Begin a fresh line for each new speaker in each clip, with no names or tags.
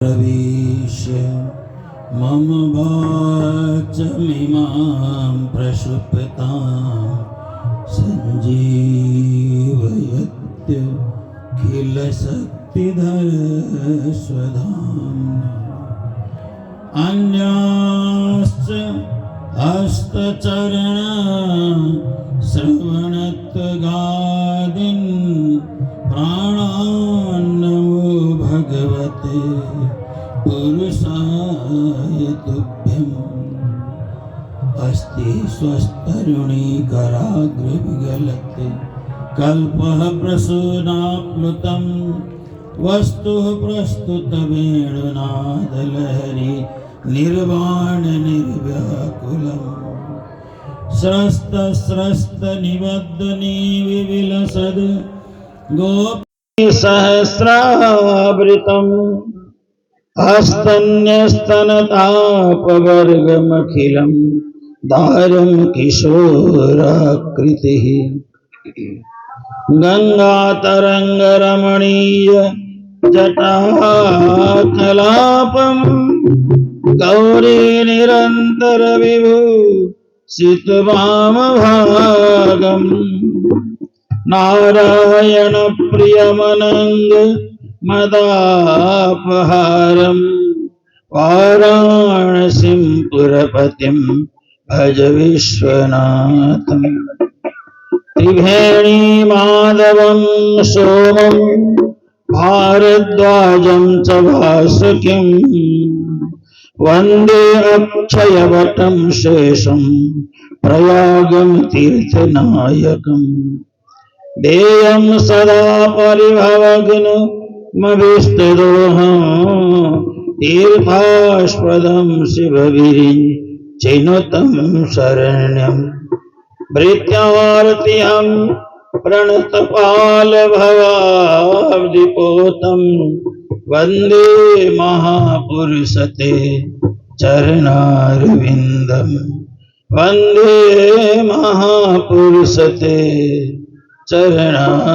प्रविश्य मम वाचमिमां प्रक्षुप्तां सञ्जीवयत्यखिलशक्तिधरस्वधाम्ना अन्याश्च हस्तचरणा श्रवणत्वगादीन् प्राणान्नमो भगवते पुरुषाय तुभ्यम्। अस्ति स्वस्तरुणीकराग्रविगलते कल्पः प्रसूनाप्लुतं वस्तुः प्रस्तुतवेणुनादलहरी निर्वाण निर्व्याकुलम् स्रस्तस्रस्तनिबद्धनी विविलसद् गोपीसहस्रावृतम् हस्तन्यस्तनतापवर्गमखिलं दारुं किशोराकृतिः गङ्गातरङ्गरमणीय जटाकलापम् गौरी निरन्तर विभूषितवामभागम् नारायण प्रियमनंग मदापहारम् वाराणसीं पुरपतिं भज विश्वनाथम्। त्रिवेणी माधवं सोमं भारद्वाजं च वासुकिं वन्दे अक्षयवटं शेषं प्रयागं तीर्थनायकम्। देयं सदा परिभवग्नमभिष्टदोहं तीर्थास्पदं शिवविरिञ्चिनुतं शरण्यम्। भृत्यार्तिहं प्रणतपालभवाब्धिपोतं वन्दे महापुरुषते चरणारविन्दम्। वन्दे महापुरुषते चरणारविन्दम्।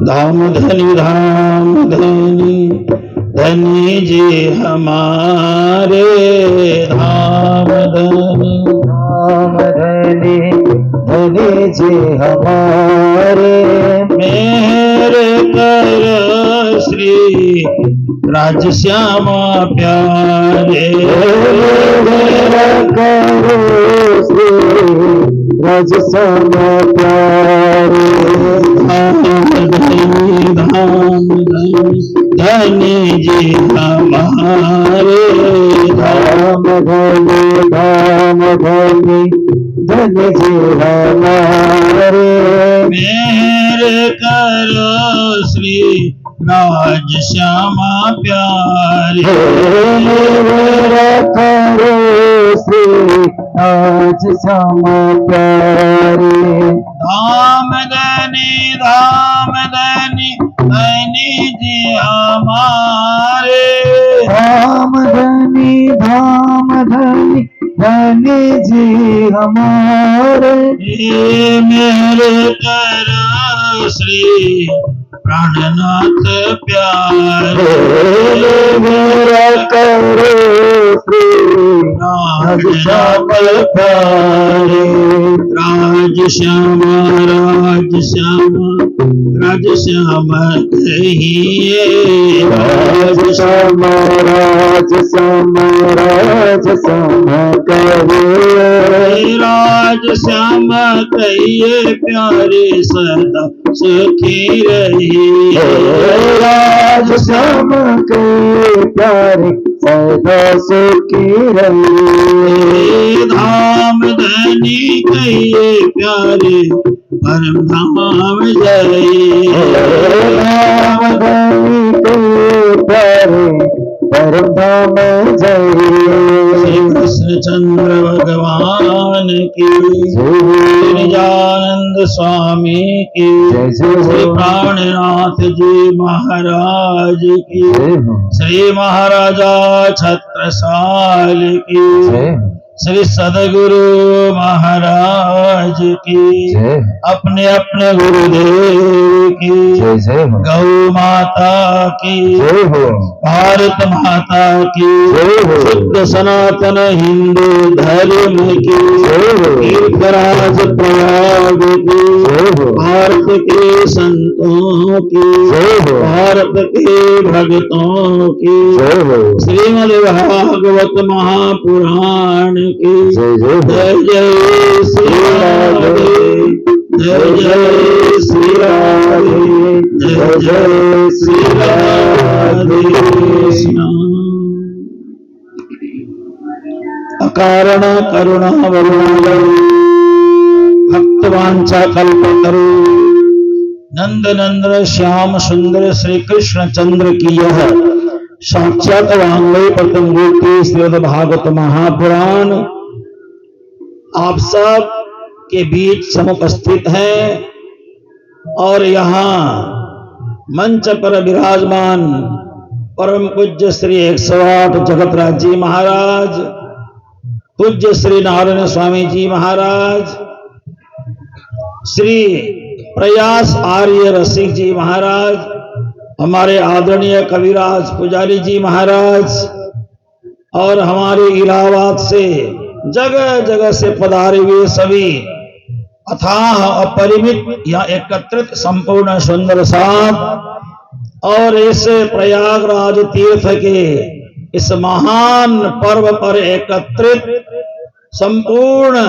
धाम धनी धनी जी हमारे धाम धनी जी हमारे मेरे कर श्री राजश्यामा प्यारे करो श्री राजश्यामा प्यारे। धाम धनी जी हमारे धाम धनी धनी जी हमारे मेरे करो श्री राजश्यामा प्यारे मेरा करो श्री राजश्यामा प्यारे। धाम धनी धनी जी हमारे धाम धनी धनी जी हमारे मेरे करो श्री प्राणनाथ प्यारे मेरा करो श्री राजश्यामा प्यारे। राजश्यामा कहिए राजश्यामा कहिए राजश्यामा कहिए प्यारे सदा सुखी रहिए राजश्यामा कहिए प्यारे सदा सुखी रहिए। धाम धनी कहिए प्यारे परम धाम जाइए धाम धनी कहिए प्यारे परम धाम जाइए। श्री कृष्ण चंद्र भगवान की निजानंद स्वामी की श्री प्राणनाथ जी महाराज की श्री महाराजा छत्रसाल की श्री सदगुरु महाराज की, अपने अपने गुरुदेव की, गौ माता की, भारत माता की, शुद्ध सनातन हिंदू धर्म की, तीर्थराज प्रयाग की, भारत के संतों की, भारत के भक्तों की, श्रीमद् भागवत महापुराण की, जय जय श्री राधे, जय जय श्री राधे, जय जय श्री राधे कृष्ण। अकारण करुणा वरुण भक्तवांछा कल्पतरु नंद नंदन श्याम सुंदर श्री कृष्ण चंद्र की यह साक्षात वांग्मय प्रथम मूर्ति श्रीमद् भागवत महापुराण आप सब के बीच समुपस्थित है और यहाँ मंच पर विराजमान परम पूज्य श्री 108 जगतराज जी महाराज, पूज्य श्री नारायण स्वामी जी महाराज, श्री प्रयास आर्य रसिक जी महाराज, हमारे आदरणीय कविराज पुजारी जी महाराज और हमारे इलाहाबाद से जगह जगह से पधारे हुए सभी अथाह अपरिमित या एकत्रित संपूर्ण सुंदर साथ और इस प्रयागराज तीर्थ के इस महान पर्व पर एकत्रित संपूर्ण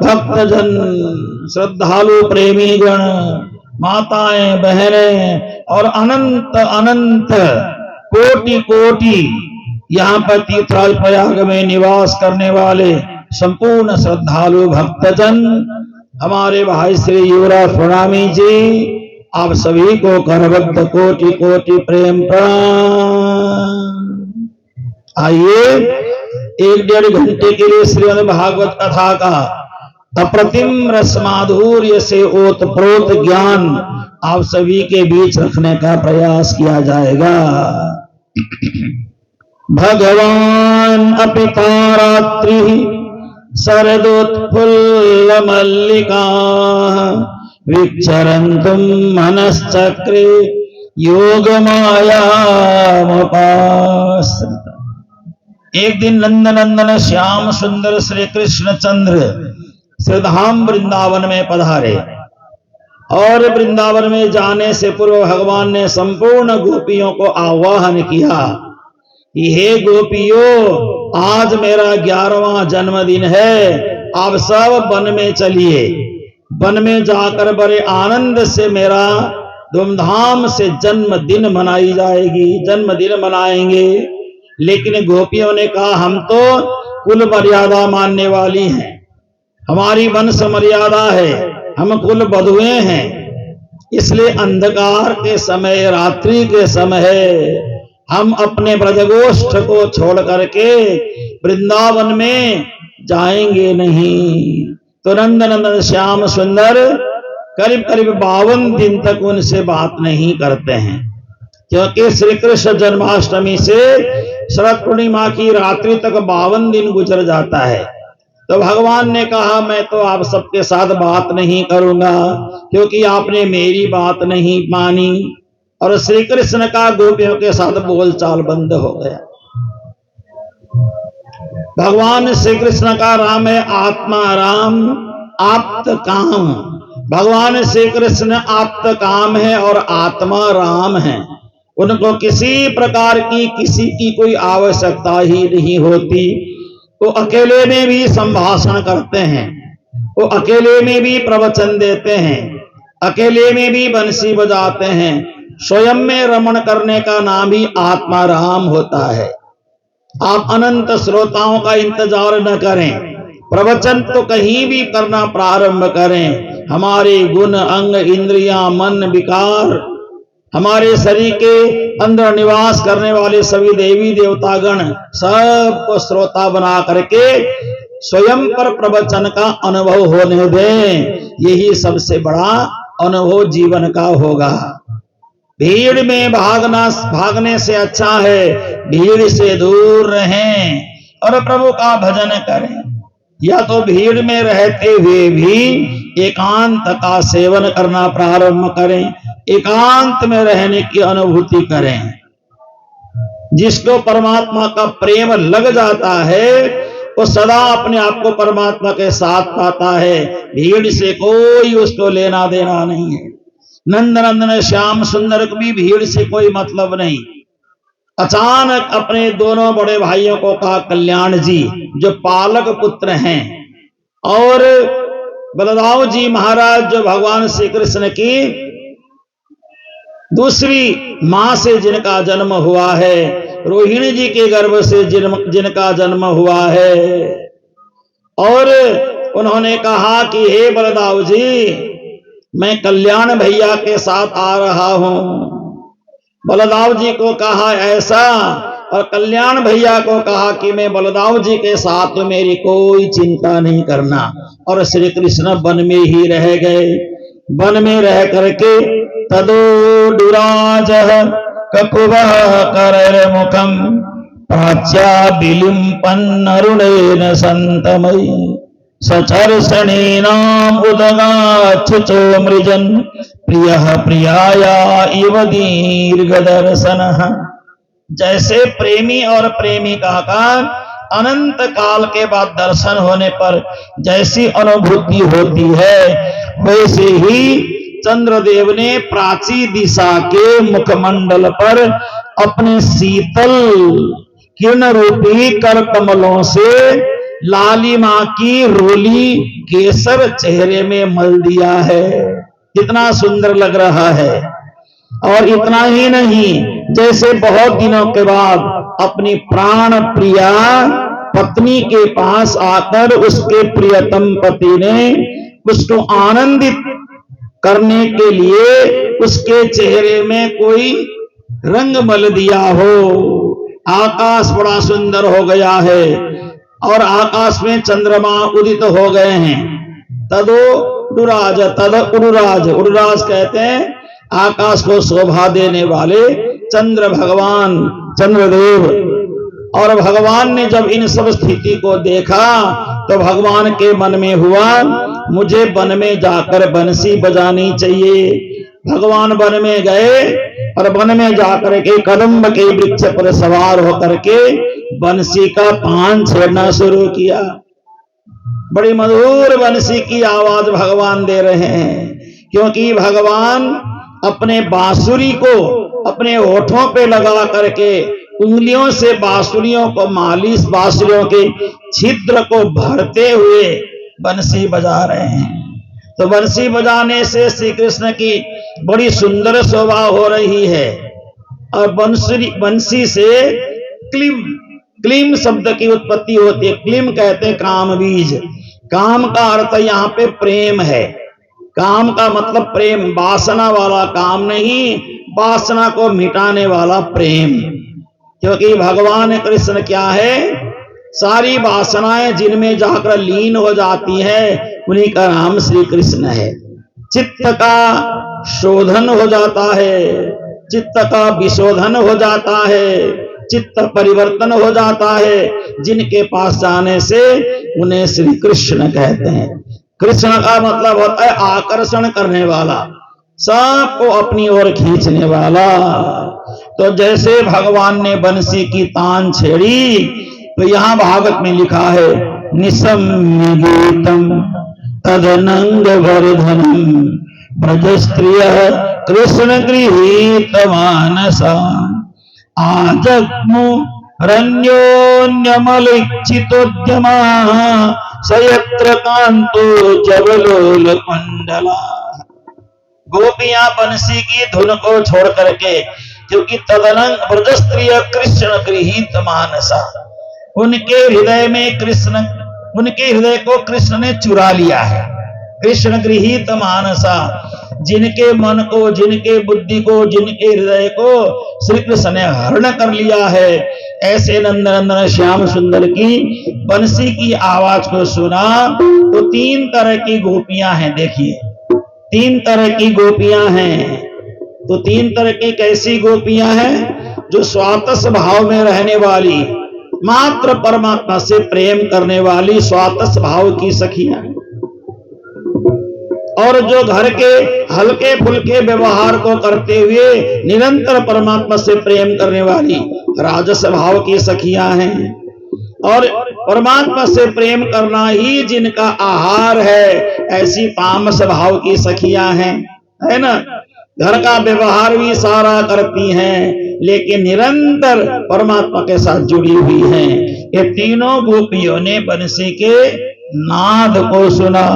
भक्तजन, श्रद्धालु, प्रेमी गण, माताएं, बहनें और अनंत अनंत कोटि कोटि यहाँ पर तीर्थराज प्रयाग में निवास करने वाले संपूर्ण श्रद्धालु भक्तजन, हमारे भाई श्री युवराज प्रणामी जी, आप सभी को करबद्ध कोटि कोटि प्रेम प्रणाम। आइए 1-1.5 घंटे के लिए श्रीमद् भागवत कथा का अप्रतिम रस माधुर्य से ओतप्रोत ज्ञान आप सभी के बीच रखने का प्रयास किया जाएगा। भगवान अपिता रात्रि शरदोत्फुल्ल मल्लिका विचरन्तुम मनश्चक्रे योग माया एक दिन नंदनंदन श्याम सुंदर श्री कृष्ण चंद्र श्रीधाम वृंदावन में पधारे और वृंदावन में जाने से पूर्व भगवान ने संपूर्ण गोपियों को आह्वान किया कि हे गोपियों, आज मेरा 11वां जन्मदिन है, आप सब वन में चलिए। वन में जाकर बड़े आनंद से मेरा धूमधाम से जन्मदिन मनाई जाएगी, जन्मदिन मनाएंगे। लेकिन गोपियों ने कहा, हम तो कुल मर्यादा मानने वाली हैं, हमारी वंश मर्यादा है, हम कुल बधुए हैं, इसलिए अंधकार के समय, रात्रि के समय हम अपने ब्रजगोष्ठ को छोड़ करके वृंदावन में जाएंगे नहीं। तो नंदनंदन श्याम सुंदर करीब करीब 52 दिन तक उनसे बात नहीं करते हैं, क्योंकि श्री कृष्ण जन्माष्टमी से शरद पूर्णिमा की रात्रि तक 52 दिन गुजर जाता है। तो भगवान ने कहा, मैं तो आप सबके साथ बात नहीं करूंगा, क्योंकि आपने मेरी बात नहीं मानी। और श्री कृष्ण का गोपियों के साथ बोलचाल बंद हो गया। भगवान श्री कृष्ण का राम है आत्मा राम, आप्त काम। भगवान श्री कृष्ण आप्त काम है और आत्मा राम है। उनको किसी प्रकार की किसी की कोई आवश्यकता ही नहीं होती। वो अकेले में भी संभाषण करते हैं, वो अकेले में भी प्रवचन देते हैं, अकेले में भी बंसी बजाते हैं। स्वयं में रमण करने का नाम ही आत्मा राम होता है। आप अनंत श्रोताओं का इंतजार न करें, प्रवचन तो कहीं भी करना प्रारंभ करें। हमारे गुण, अंग, इंद्रियां, मन, विकार, हमारे शरीर के अंदर निवास करने वाले सभी देवी देवतागण सबको श्रोता बना करके स्वयं पर प्रवचन का अनुभव होने दें। यही सबसे बड़ा अनुभव जीवन का होगा। भीड़ में भागने से अच्छा है भीड़ से दूर रहें और प्रभु का भजन करें। या तो भीड़ में रहते हुए भी एकांत का सेवन करना प्रारंभ करें, एकांत में रहने की अनुभूति करें। जिसको परमात्मा का प्रेम लग जाता है वो सदा अपने आप को परमात्मा के साथ पाता है। भीड़ से कोई उसको लेना देना नहीं है। नंद नंदन श्याम सुंदर को भी भीड़ से कोई मतलब नहीं। अचानक अपने दोनों बड़े भाइयों को कहा, कल्याण जी जो पालक पुत्र हैं और बलदाऊ जी महाराज जो भगवान श्री कृष्ण की दूसरी मां से जिनका जन्म हुआ है, रोहिणी जी के गर्भ से जिनका जन्म हुआ है, और उन्होंने कहा कि हे बलदाऊ जी मैं कल्याण भैया के साथ आ रहा हूं। बलदाऊ जी को कहा ऐसा, और कल्याण भैया को कहा कि मैं बलदाऊ जी के साथ, मेरी कोई चिंता नहीं करना। और श्री कृष्ण वन में ही रह गए। वन में रह करके तदो दुराज ककुवः करमुखम प्राच्या बिलिम्पन्नरुणेन संतमयी सचर्षणीनाम उदगाच्छुचो मृजन प्रियः प्रियाया इव दीर्घदर्शनः। जैसे प्रेमी और प्रेमिका का अनंत काल के बाद दर्शन होने पर जैसी अनुभूति होती है, वैसे ही चंद्रदेव ने प्राची दिशा के मुखमंडल पर अपने शीतल किरण रूपी कर कमलों से लालिमा की रोली केसर चेहरे में मल दिया है। कितना सुंदर लग रहा है। और इतना ही नहीं, जैसे बहुत दिनों के बाद अपनी प्राण प्रिया पत्नी के पास आकर उसके प्रियतम पति ने उसको आनंदित करने के लिए उसके चेहरे में कोई रंग मल दिया हो। आकाश बड़ा सुंदर हो गया है और आकाश में चंद्रमा उदित हो गए हैं। तदो उड़ुराज, तद उड़ुराज, उड़ुराज कहते हैं आकाश को शोभा देने वाले चंद्र भगवान चंद्रदेव। और भगवान ने जब इन सब स्थिति को देखा तो भगवान के मन में हुआ मुझे वन में जाकर बंसी बजानी चाहिए। भगवान वन में गए और वन में जाकर के कदम्ब के वृक्ष पर सवार होकर के बंसी का तान छेड़ना शुरू किया। बड़ी मधुर बंसी की आवाज भगवान दे रहे हैं, क्योंकि भगवान अपने बांसुरी को अपने होठों पे लगा करके उंगलियों से बांसुरियों को मालिश, बांसुरियों के छिद्र को भरते हुए बंसी बजा रहे हैं। तो बंसी बजाने से श्री कृष्ण की बड़ी सुंदर शोभा हो रही है। और बंसी से क्लीम, क्लीम शब्द की उत्पत्ति होती है। क्लीम कहते हैं काम बीज। काम का अर्थ यहाँ पे प्रेम है। काम का मतलब प्रेम, वासना वाला काम नहीं, वासना को मिटाने वाला प्रेम। क्योंकि भगवान कृष्ण क्या है, सारी वासनाएं जिनमें जाकर लीन हो जाती है उन्हीं का नाम श्री कृष्ण है। चित्त का शोधन हो जाता है, चित्त का विशोधन हो जाता है, चित्त परिवर्तन हो जाता है। जिनके पास जाने से उन्हें श्री कृष्ण कहते हैं। कृष्ण का मतलब होता है आकर्षण करने वाला, सबको अपनी ओर खींचने वाला। तो जैसे भगवान ने बंसी की तान छेड़ी, तो यहां भागवत में लिखा है निसम्य गीतम तदनंग वर्धनम ब्रजस्त्रिय कृष्ण गृहीत मानसा आजग्मु रण्योन्यमलिक्षितोद्यमा सयत्र कांतो जबलोल कुंडला। गोपियां बंसी की धुन को छोड़ करके, क्योंकि तदनंग ब्रजस्त्रिय कृष्ण गृहीत मानसा, उनके हृदय में कृष्ण, उनके हृदय को कृष्ण ने चुरा लिया है। कृष्ण गृहीत मानसा, जिनके मन को, जिनके बुद्धि को, जिनके हृदय को श्री कृष्ण ने हरण कर लिया है। ऐसे नंद नंदन श्याम सुंदर की बंसी की आवाज को सुना तो तीन तरह की गोपियां हैं। देखिए, तीन तरह की गोपियां हैं। तो तीन तरह की कैसी गोपियां हैं? जो स्वातस भाव में रहने वाली, मात्र परमात्मा से प्रेम करने वाली स्वातस भाव की सखियां, और जो घर के हल्के फुल्के व्यवहार को करते हुए निरंतर परमात्मा से प्रेम करने वाली राजस भाव की सखियां हैं। और परमात्मा से प्रेम करना ही जिनका आहार है, ऐसी तामस भाव की सखियां हैं, है ना। घर का व्यवहार भी सारा करती हैं, लेकिन निरंतर परमात्मा के साथ जुड़ी हुई हैं। ये तीनों गोपियों ने बंसी के नाद को सुना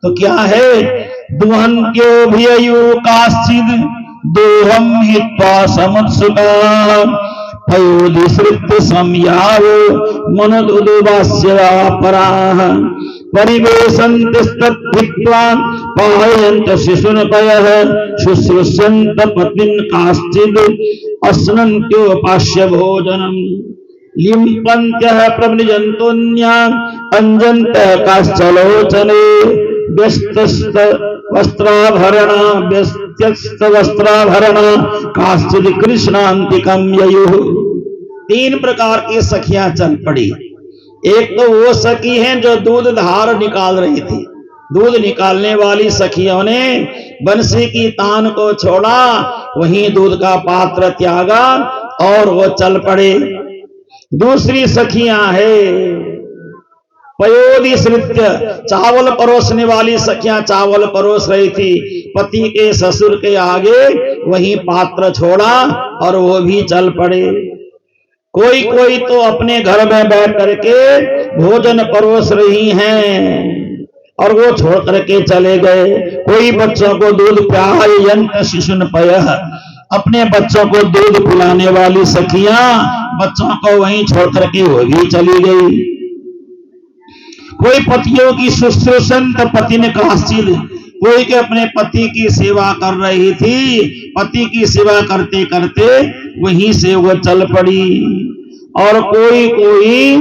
तो क्या है, दुहन क्यों भियु काश्चिद दोहम हित्वा समुत्सुका पयोदिश्रित संयाव मनोदुवास्या पराः परिवेशन्तिस्तद्धित्वा पायन्त शिशुनपयः शुश्रूष्यन्त पत्नीन् काश्चिद् अस्नन्त्योपास्य भोजनम् लिम्पन्त्यः प्रवृजन्तोऽन्याः अञ्जन्तः काश्चलोचने व्यस्तस्त वस्त्राभरण काश्चित् कृष्णान्तिकं ययुः। तीन प्रकार की सखियां चल पड़ी। एक तो वो सखी हैं जो दूध धार निकाल रही थी, दूध निकालने वाली सखियों ने बंसी की तान को छोड़ा, वहीं दूध का पात्र त्यागा और वो चल पड़े। दूसरी सखियां है पयोदिश्रित्य, चावल परोसने वाली सखियां चावल परोस रही थी, पति के ससुर के आगे वहीं पात्र छोड़ा और वो भी चल पड़े। कोई कोई तो अपने घर में बैठ करके भोजन परोस रही हैं और वो छोड़ करके चले गए। कोई बच्चों को दूध पिलायन्त शिशुनपयः, अपने बच्चों को दूध पिलाने वाली सखियां बच्चों को वहीं छोड़ करके वो भी चली गई। कोई पतियों की शुश्रूषन्त पति ने काश्चिद, कोई के अपने पति की सेवा कर रही थी, पति की सेवा करते करते वहीं से वो चल पड़ी। और कोई कोई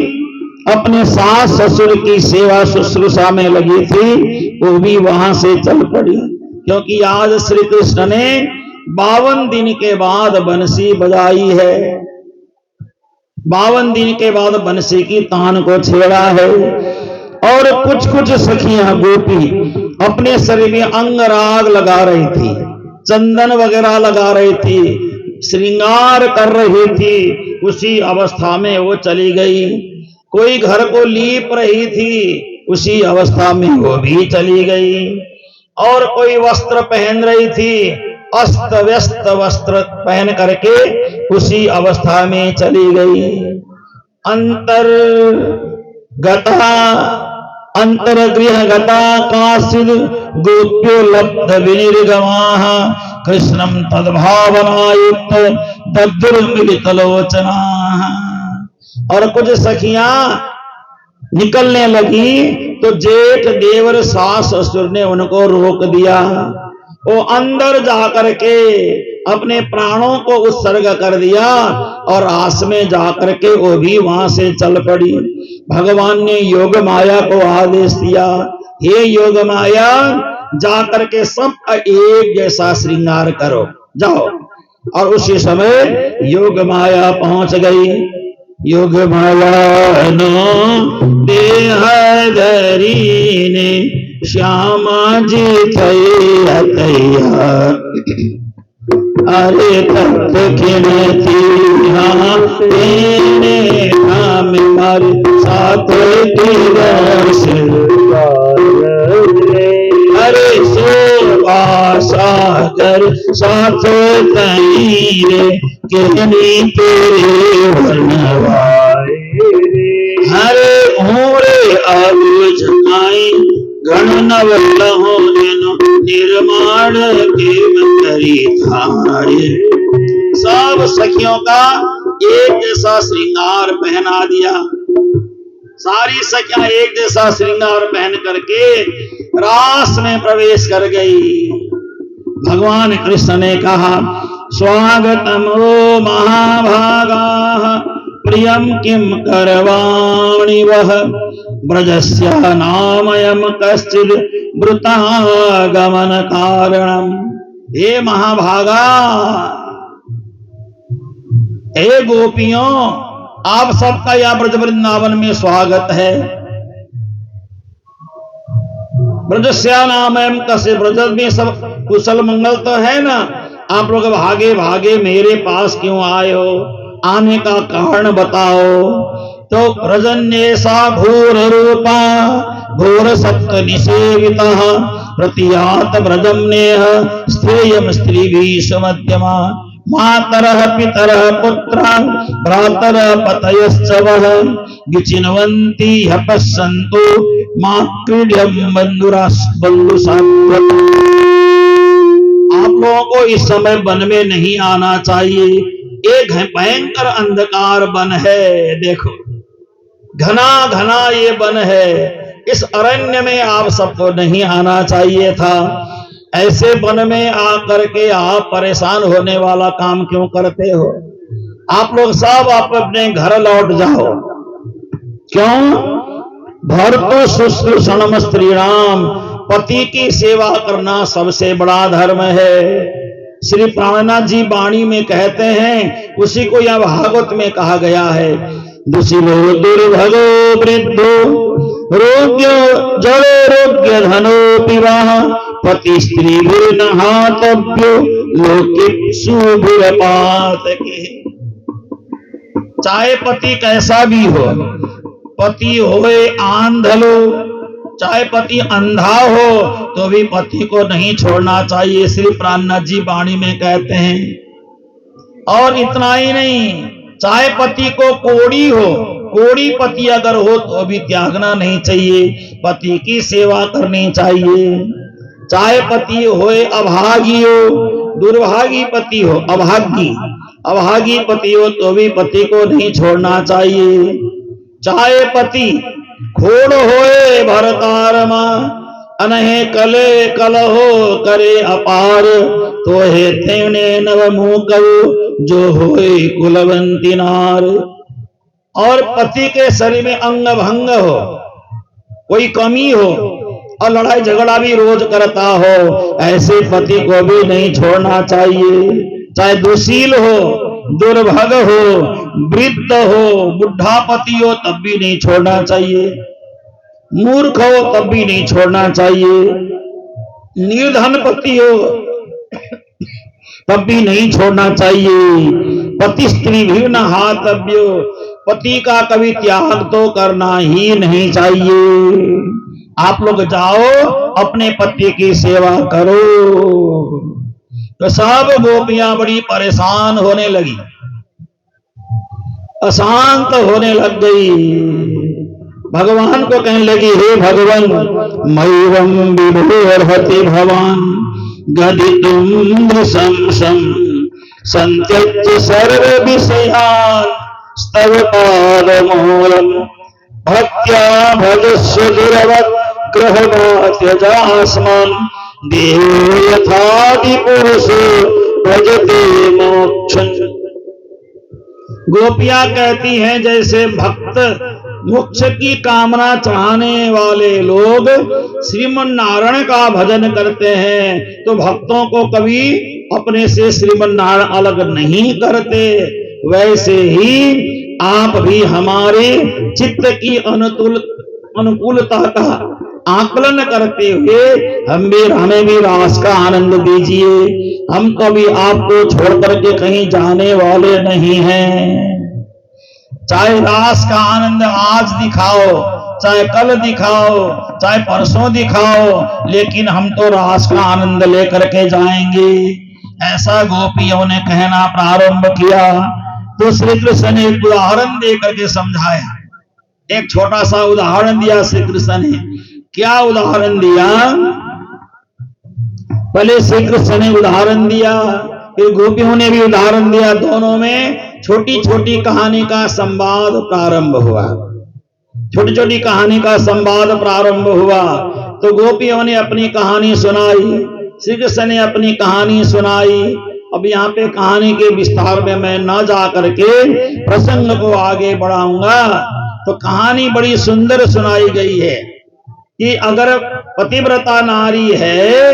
अपने सास ससुर की सेवा शुश्रूषा में लगी थी, वो भी वहां से चल पड़ी। क्योंकि आज श्री कृष्ण ने 52 दिन के बाद बंसी बजाई है, 52 दिन के बाद बंसी की तान को छेड़ा है। और कुछ कुछ सखियां गोपी अपने शरीर में अंगराग लगा रही थी, चंदन वगैरह लगा रही थी, श्रृंगार कर रही थी, उसी अवस्था में वो चली गई। कोई घर को लीप रही थी, उसी अवस्था में वो भी चली गई। और कोई वस्त्र पहन रही थी, अस्त व्यस्त वस्त्र पहन करके उसी अवस्था में चली गई। अंतर गता अंतरगृह गता काश्चिद् गोप्यो लब्ध विनिर्गमाः कृष्णं तद्भावनायुक्त दग्धुर्मिलितलोचनाः। और कुछ सखियां निकलने लगी तो जेठ देवर सास ससुर ने उनको रोक दिया। वो अंदर जाकर के अपने प्राणों को उत्सर्ग कर दिया और आस में जाकर के वो भी वहां से चल पड़ी। भगवान ने योग माया को आदेश दिया, हे योग माया, जाकर के सब एक जैसा श्रृंगार करो, जाओ। और उसी समय योग माया पहुंच गई। योग माया नो देह धरीने श्यामा जी थैया, अरे तत्व खिनती हाँ तेने नाम मारे साथ अरे शोभा सागर साथ रे कहनी तेरे बनवाए हरे होरे आलू झकाई गण नवलहो निर्माण के करी थारे। सब सखियों का एक जैसा श्रृंगार पहना दिया। सारी सखियां एक जैसा श्रृंगार पहन करके रास में प्रवेश कर गई। भगवान कृष्ण ने कहा, स्वागतम ओ महाभागाः प्रियम किम करवाणि वह ब्रजस्य नामयम कश्चिद् वृतागमन कारणम। हे महाभागा, हे गोपियों, आप सबका यहाँ ब्रज वृंदावन में स्वागत है। ब्रजस्या नाम एम कसे, ब्रज में सब कुशल मंगल तो है ना। आप लोग भागे भागे मेरे पास क्यों आए हो, आने का कारण बताओ। तो रजन्येसा घोर रूपा घोर सप्त निषेविता प्रतियात ब्रजम नेह स्थेयम स्त्रीभीष मध्यमा मातरः पितरः पुत्रः भ्रातरः पतयश्च वः विचिन्वन्ति ह्यपश्यन्तु माक्रीड्यं बन्धुसात्वत। आप लोगों को इस समय वन में नहीं आना चाहिए। एक भयंकर अंधकार वन है, देखो घना घना ये वन है। इस अरण्य में आप सबको नहीं आना चाहिए था। ऐसे वन में आकर के आप परेशान होने वाला काम क्यों करते हो। आप लोग सब आप अपने घर लौट जाओ। क्यों? भर्तु शुश्रूषणम स्त्रीणाम, पति की सेवा करना सबसे बड़ा धर्म है। श्री प्राणनाथ जी वाणी में कहते हैं, उसी को यह भागवत में कहा गया है। दुशिलो दुर्भगो वृद्धो रोग्यो जड़ोरोग्य धनो विवाह पति स्त्री नहातव्यो लोकिप्सु पातके। चाहे पति कैसा भी हो, पति होए आंधलो, चाहे पति अंधा हो तो भी पति को नहीं छोड़ना चाहिए, श्री प्राणनाथ जी वाणी में कहते हैं। और इतना ही नहीं, चाहे पति को कोड़ी हो, कोड़ी पति अगर हो तो भी त्यागना नहीं चाहिए, पति की सेवा करनी चाहिए। चाहे पति होए अभागी हो, दुर्भागी पति हो, अभागी पति हो तो भी पति को नहीं छोड़ना चाहिए। चाहे पति खोड़ होए भरतारमा अनहे कले कल हो करे अपार तो हे तेने नव मुकल जो होए कुलवंती नार। और पति के शरीर में अंग भंग हो, कोई कमी हो और लड़ाई झगड़ा भी रोज करता हो, ऐसे पति को भी नहीं छोड़ना चाहिए। चाहे दुशील हो, दुर्भग हो, वृद्ध हो, बुढ़ा पति हो तब भी नहीं छोड़ना चाहिए। मूर्ख हो तब भी नहीं छोड़ना चाहिए। निर्धन पति हो तब भी नहीं छोड़ना चाहिए। पति स्त्री भी न हातव्यो, पति का कभी त्याग तो करना ही नहीं चाहिए। आप लोग जाओ अपने पति की सेवा करो। तो सब गोपियां बड़ी परेशान होने लगी, अशांत होने लग गई। भगवान को कहने लगी, हे भगवान मैवं विभोर्हति भवान गदितुम संसम संत्यज्य सर्व विषयान् स्तव पादमूलम् भक्त्या भजस्व दुरवत् ग्रहणात्यजास्मान् देहो यथादि पुरुषो भजते मोक्षम्। गोपियां कहती हैं, जैसे भक्त मोक्ष की कामना चाहने वाले लोग श्रीमन नारायण का भजन करते हैं तो भक्तों को कभी अपने से श्रीमन नारायण अलग नहीं करते, वैसे ही आप भी हमारे चित्त की अनुकूलता का आकलन करते हुए हमें भी रास का आनंद दीजिए। हम कभी आपको छोड़ करके कहीं जाने वाले नहीं हैं। चाहे रास का आनंद आज दिखाओ, चाहे कल दिखाओ, चाहे परसों दिखाओ, लेकिन हम तो रास का आनंद लेकर के जाएंगे। ऐसा गोपियों ने कहना प्रारंभ किया। तो श्री कृष्ण ने एक उदाहरण दे करके समझाया। एक छोटा सा उदाहरण दिया श्री कृष्ण ने। क्या उदाहरण दिया? पहले श्री कृष्ण ने उदाहरण दिया, फिर गोपियों ने भी उदाहरण दिया। दोनों में छोटी छोटी कहानी का संवाद प्रारंभ हुआ। छोटी छोटी कहानी का संवाद प्रारंभ हुआ। तो गोपियों ने अपनी कहानी सुनाई, श्री कृष्ण ने अपनी कहानी सुनाई। अब यहाँ पे कहानी के विस्तार में मैं न जा करके प्रसंग को आगे बढ़ाऊंगा। तो कहानी बड़ी सुंदर सुनाई गई है कि अगर पतिव्रता नारी है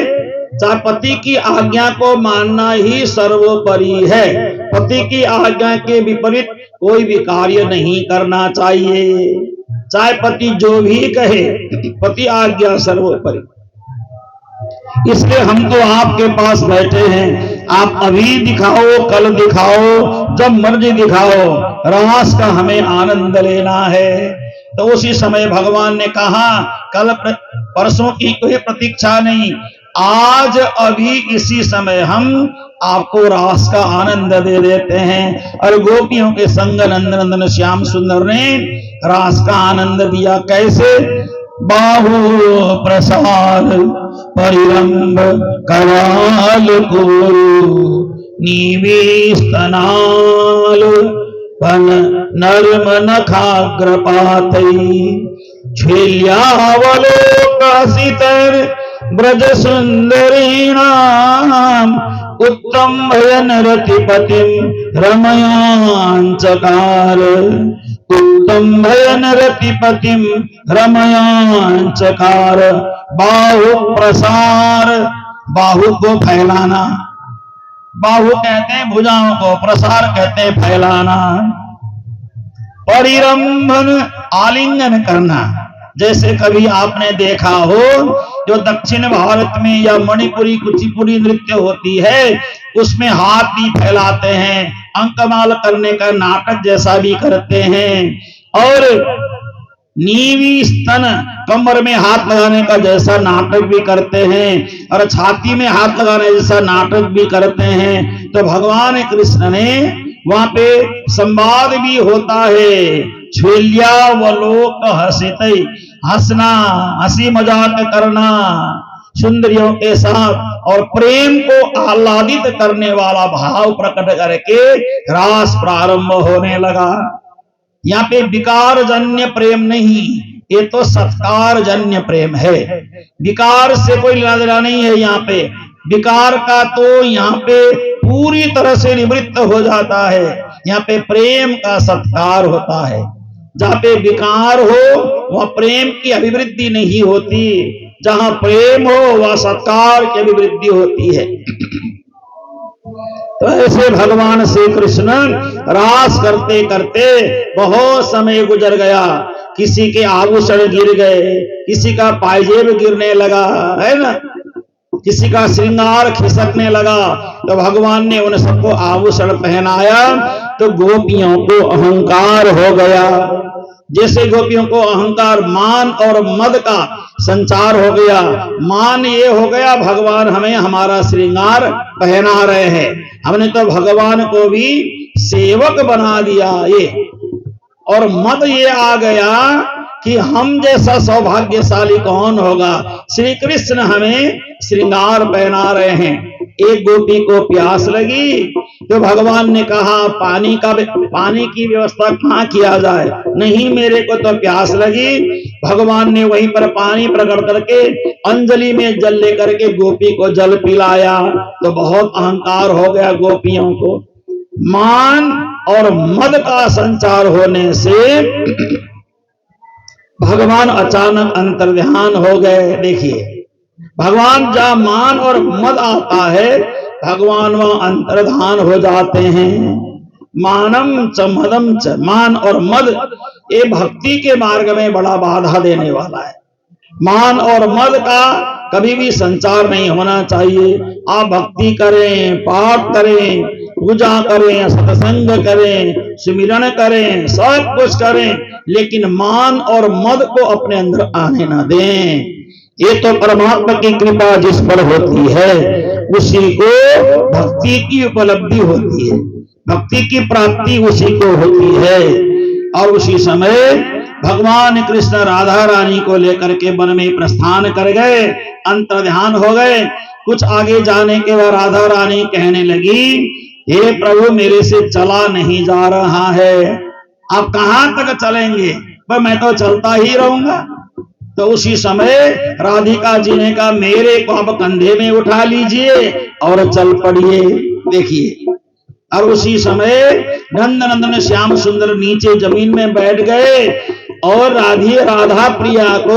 चाहे पति की आज्ञा को मानना ही सर्वोपरि है। पति की आज्ञा के विपरीत कोई भी कार्य नहीं करना चाहिए, चाहे पति जो भी कहे, पति आज्ञा सर्वोपरि। इसलिए हम तो आपके पास बैठे हैं, आप अभी दिखाओ, कल दिखाओ, जब मर्जी दिखाओ, रास का हमें आनंद लेना है। तो उसी समय भगवान ने कहा कल परसों की कोई प्रतीक्षा नहीं, आज अभी इसी समय हम आपको रास का आनंद दे देते हैं। और गोपियों के संग नंदनंदन श्याम सुंदर ने रास का आनंद दिया। कैसे? बाहु प्रसाद परिरंभ कराल कुरु निवेस्तनाल पन नर्म नखाग्रपातई छेल्यावलोकसितर ब्रज सुंदरीणाम उत्तम भयन रतिपतिम रमयांचकार उत्तम भयन रतिपतिम रमयांचकार। बाहु प्रसार, बाहु को फैलाना, बाहु कहते हैं भुजाओं को, प्रसार कहते हैं फैलाना। परिरंभन आलिंगन करना, जैसे कभी आपने देखा हो जो दक्षिण भारत में या मणिपुरी कुचिपुड़ी नृत्य होती है उसमें हाथ भी फैलाते हैं, अंकमाल करने का नाटक जैसा भी करते हैं, और नीवी स्तन कमर में हाथ लगाने का जैसा नाटक भी करते हैं, और छाती में हाथ लगाने जैसा नाटक भी करते हैं। तो भगवान कृष्ण ने वहां पे संवाद भी होता है, छेल्यावलोक हसितै, हंसना, हंसी मजाक करना सुंदरियों के साथ, और प्रेम को आह्लादित करने वाला भाव प्रकट करके रास प्रारंभ होने लगा। यहाँ पे विकार जन्य प्रेम नहीं, ये तो सत्कार जन्य प्रेम है। विकार से कोई लेना देना नहीं है। यहाँ पे विकार का तो यहाँ पे पूरी तरह से निवृत्त हो जाता है। यहाँ पे प्रेम का सत्कार होता है। जहाँ पे विकार हो वह प्रेम की अभिवृद्धि नहीं होती, जहां प्रेम हो वह सत्कार की अभिवृद्धि होती है। तो ऐसे भगवान श्री कृष्ण रास करते करते बहुत समय गुजर गया। किसी के आभूषण गिर गए, किसी का पायजेब गिरने लगा, है ना, किसी का श्रृंगार खिसकने लगा। तो भगवान ने उन सबको आभूषण पहनाया तो गोपियों को अहंकार हो गया। जैसे गोपियों को अहंकार, मान और मद का संचार हो गया। मान ये हो गया भगवान हमें हमारा श्रृंगार पहना रहे हैं, हमने तो भगवान को भी सेवक बना दिया ये। और मद ये आ गया कि हम जैसा सौभाग्यशाली कौन होगा, श्री कृष्ण हमें श्रृंगार पहना रहे हैं। एक गोपी को प्यास लगी तो भगवान ने कहा पानी की व्यवस्था कहाँ किया जाए, नहीं मेरे को तो प्यास लगी। भगवान ने वहीं पर पानी प्रकट करके अंजलि में जल लेकर के गोपी को जल पिलाया। तो बहुत अहंकार हो गया गोपियों को। मान और मद का संचार होने से भगवान अचानक अंतर्ध्यान हो गए। देखिए भगवान जहां मान और मद आता है भगवान वहां अंतर्धान हो जाते हैं। मानम च मदम च, मान और मद ये भक्ति के मार्ग में बड़ा बाधा देने वाला है। मान और मद का कभी भी संचार नहीं होना चाहिए। आप भक्ति करें, पाठ करें, पूजा करें, सत्संग करें, सुमिरन करें, सब कुछ करें, लेकिन मान और मद को अपने अंदर आने ना दें। ये तो परमात्मा की कृपा जिस पर होती है उसी को भक्ति की उपलब्धि होती है, भक्ति की प्राप्ति उसी को होती है। और उसी समय भगवान कृष्ण राधा रानी को लेकर के वन में प्रस्थान कर गए, अंतर्ध्यान हो गए। कुछ आगे जाने के बाद राधा रानी कहने लगी, हे प्रभु मेरे से चला नहीं जा रहा है, आप कहां तक चलेंगे, पर मैं तो चलता ही रहूंगा। तो उसी समय राधिका जी ने कहा मेरे को आप कंधे में उठा लीजिए और चल पड़िए। देखिए, और उसी समय नंद नंदन श्याम सुंदर नीचे जमीन में बैठ गए और राधा प्रिया को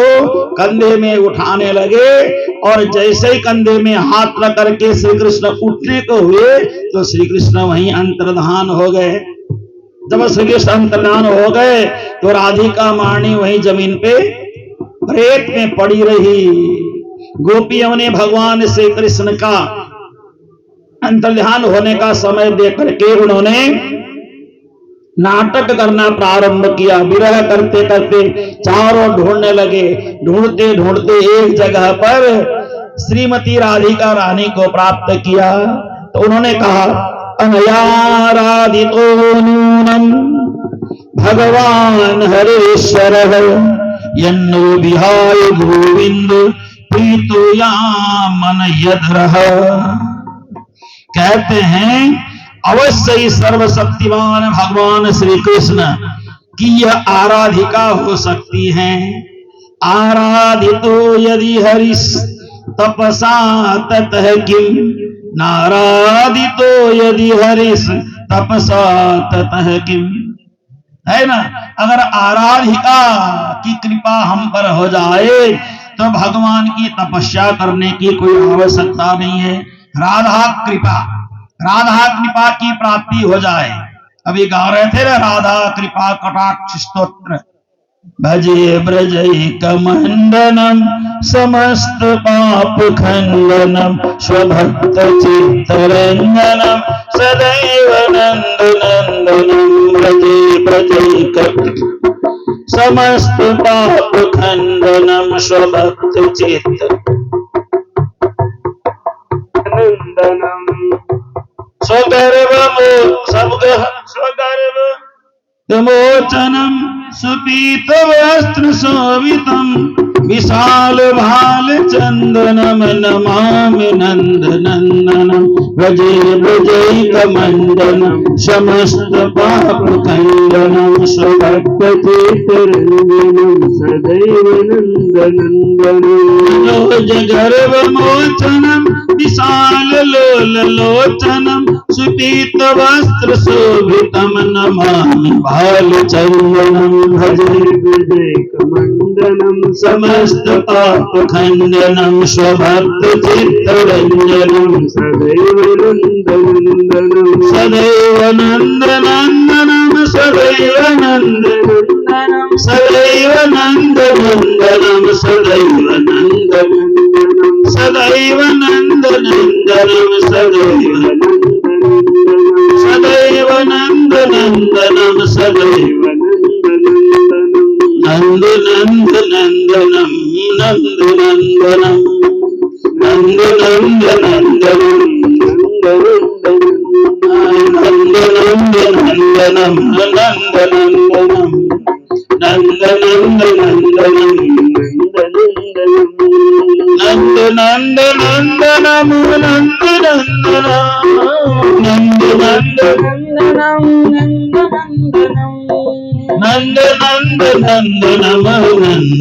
कंधे में उठाने लगे और जैसे ही कंधे में हाथ रख करके श्री कृष्ण उठने को हुए तो श्री कृष्ण वहीं अंतर्धान हो गए। जब श्री कृष्ण अंतर्धान हो गए तो राधिका मारनी वहीं जमीन पे रेत में पड़ी रही। गोपियों ने भगवान श्री कृष्ण का अंतर्ध्यान होने का समय देख करके उन्होंने नाटक करना प्रारंभ किया। विरह करते करते चारों ढूंढने लगे। ढूंढते ढूंढते एक जगह पर श्रीमती राधिका रानी को प्राप्त किया तो उन्होंने कहा, अनयाराधितो नूनम भगवान हरेश्वर यन्नो विहाय गोविंद प्रीतो या मन यद्रह। कहते हैं अवश्य ही सर्वशक्तिमान भगवान श्री कृष्ण की यह आराधिका हो सकती है। आराधितो यदि हरिस तपसा ततः किम, नाराधितो यदि हरिस तपसा ततः किम। है ना, अगर आराधिका की कृपा हम पर हो जाए तो भगवान की तपस्या करने की कोई आवश्यकता नहीं है। राधा कृपा की प्राप्ति हो जाए। अभी गा रहे थे ना, राधा कृपा कटाक्ष स्तोत्र। भजे ब्रजैकमण्डनं समस्त पाप खंडनं स्वभक्त चित्तरंजनं सदैव नंदनंदनं। भजे ब्रजैक समस्त पाप खंडनं स्वभक्त चित्त स्वगर्भ मोचनम सुपीत वस्त्र शोभितम विशाल भाल चंदनम नमामि नंदनंदनम। भजे ब्रजैकमण्डनं समस्त पाप खंडनं स्वभक्त चित्तरंजनं सदैव नंदनंदनं। गर्भ मोचनम विशाल लोललोचनम सुपीत वस्त्र शोभितम नमामि भाल चंदनम। भजे ब्रजैकमण्डनं समस्त पाप खंडनं स्वभक्त चित्तरंजनं सदैव नंदनंदनं। सदैव नंदनंदनं सदैव नंदनंदनं सदैव नंदनंदनं सदैव नंदनंदनं सदैव नंदनंदनं सदैव नंदनंदनं सदैव नंदनंदनं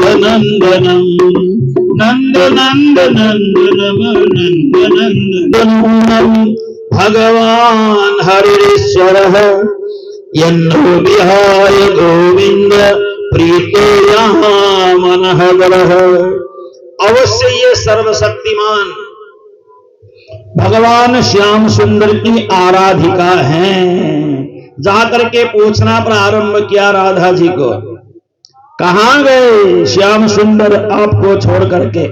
नंदनंदनं नंदनंदनं नंदनंदनं भगवान हरीश्वर यन्नो विहाय गोविंद प्रीतो यहाँ मनः बलः। अवश्य ये सर्वशक्तिमान भगवान श्याम सुंदर की आराधिका हैं। जाकर के पूछना प्रारंभ किया राधा जी को, कहां गए श्याम सुंदर आपको छोड़ करके?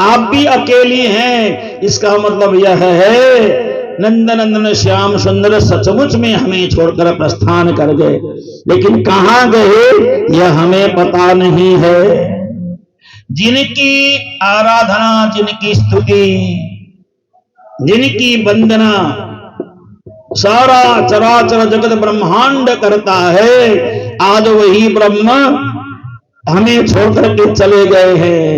आप भी अकेली हैं, इसका मतलब यह है नंदनंदन श्याम सुंदर सचमुच में हमें छोड़कर प्रस्थान कर गए, लेकिन कहां गए यह हमें पता नहीं है। जिनकी आराधना, जिनकी स्तुति, जिनकी वंदना सारा चराचर जगत ब्रह्मांड करता है, आज वही ब्रह्म हमें छोड़कर के चले गए हैं।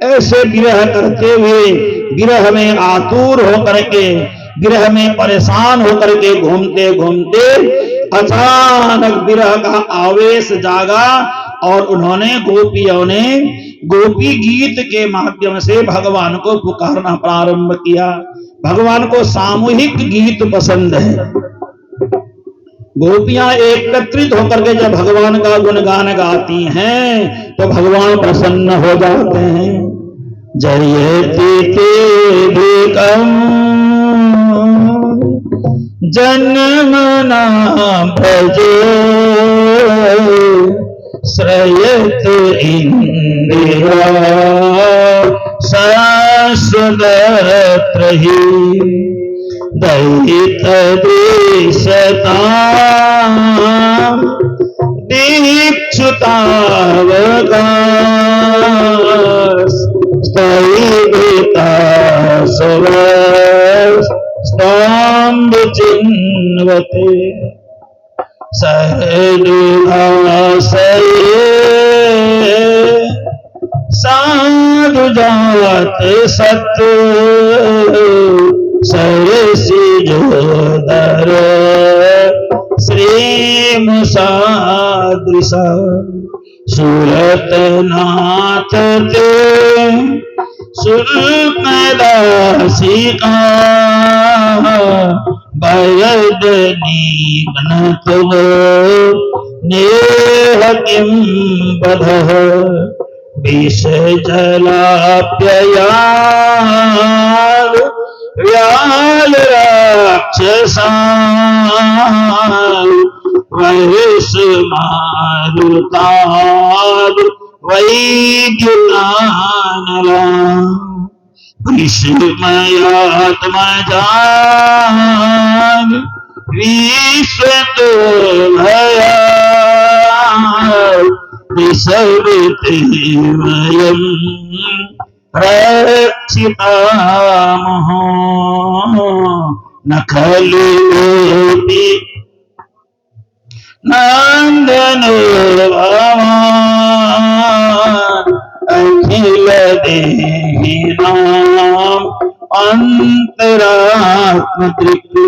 ऐसे विरह करते हुए, विरह में आतुर होकर के, विरह में परेशान होकर के घूमते घूमते अचानक विरह का आवेश जागा और उन्होंने, गोपियों ने गोपी गीत के माध्यम से भगवान को पुकारना प्रारंभ किया। भगवान को सामूहिक गीत पसंद है। गोपियां एकत्रित होकर के जब भगवान का गुणगान गाती हैं तो भगवान प्रसन्न हो जाते हैं। जयति तेभिकं जनमना भजे श्रयत इंदिरा शाश्वतत्रहि दयित देशतां दीक्षुतावकाश स्तैविता स्तम्भ चिन्वते सहदुभासये साधु जात सत सरसिजोदर श्री मुसादृशा सुरतनाथ ते सुल्कदासिका भयदनी गणतव नेह किं बधः विष जलाप्ययार व्याल राक्षसा वैष मारुतार वैद्युनानला विषमयात्मजान विश्वत भया विसर्वते वयं रक्षितामः न खलु नंदनो भवान् अखिल देहिनां अंतरात्मदृक्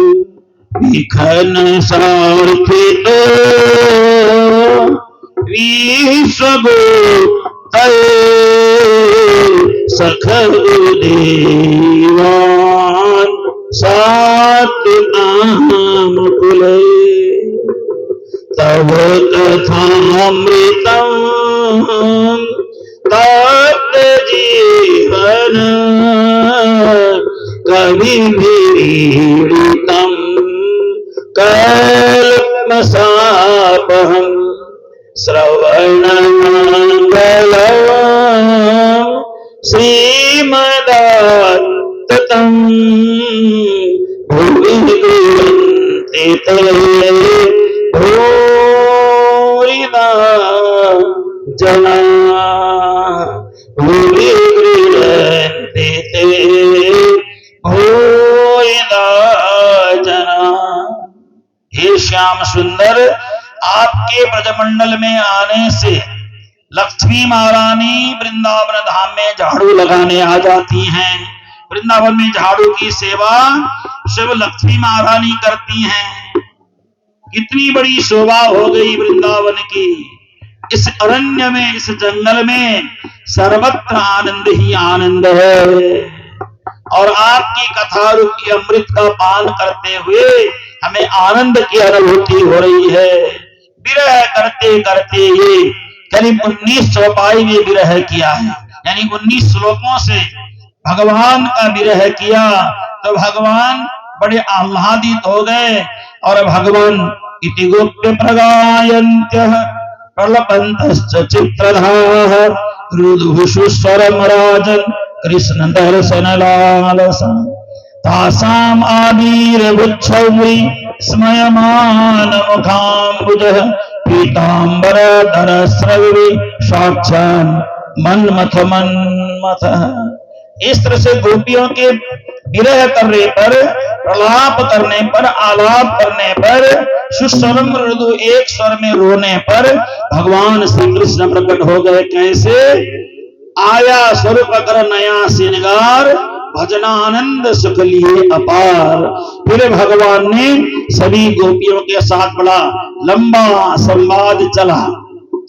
विखन सार्थितो विश्वभूतये सखदेवान् सात्विकामुकुले तव कथामृतं तप्त जीवन कविभिरीडितं कल्पसापहम् श्रवणमङ्गलम् श्रीमदात्ततं भुवि गृह्णन्ति ते भूरिदा जना भुवि गृह्णन्ति ते भूरिदा जना। हे श्याम सुंदर, आपके ब्रजमंडल में आने से लक्ष्मी महारानी वृंदावन धाम में झाड़ू लगाने आ जाती हैं। वृंदावन में झाड़ू की सेवा शिव लक्ष्मी महारानी करती हैं। कितनी बड़ी शोभा हो गई वृंदावन की। इस अरण्य में, इस जंगल में सर्वत्र आनंद ही आनंद है। और आपकी कथा रूपी अमृत का पान करते हुए हमें आनंद की अनुभूति हो रही है। विरह करते करते ये करीब 19 चौपाई में विरह किया है, यानी 19 श्लोकों से भगवान का विरह किया तो भगवान बड़े आह्लादित हो गए। और भगवान इति गोप्य प्रगायन्त्यः प्रलपन्तश्च चित्रधाः रुदुषु स्वरं राजन् कृष्ण दर्शन लालसा तासाम् आविर्भुच्छौरि स्मयमान मुखाम्बुजः पीताम्बरधर स्रवि साक्षान् मन्मथ मन्मथ। इस तरह से गोपियों के विरह करने पर, प्रलाप करने पर, आलाप करने पर, सुस्वरम मृदु एक स्वर में रोने पर भगवान श्री कृष्ण प्रकट हो गए। कैसे? आया स्वरूप कर नया श्रृंगार भजनानंद सुख लिए अपार। फिर भगवान ने सभी गोपियों के साथ बड़ा लंबा संवाद चला।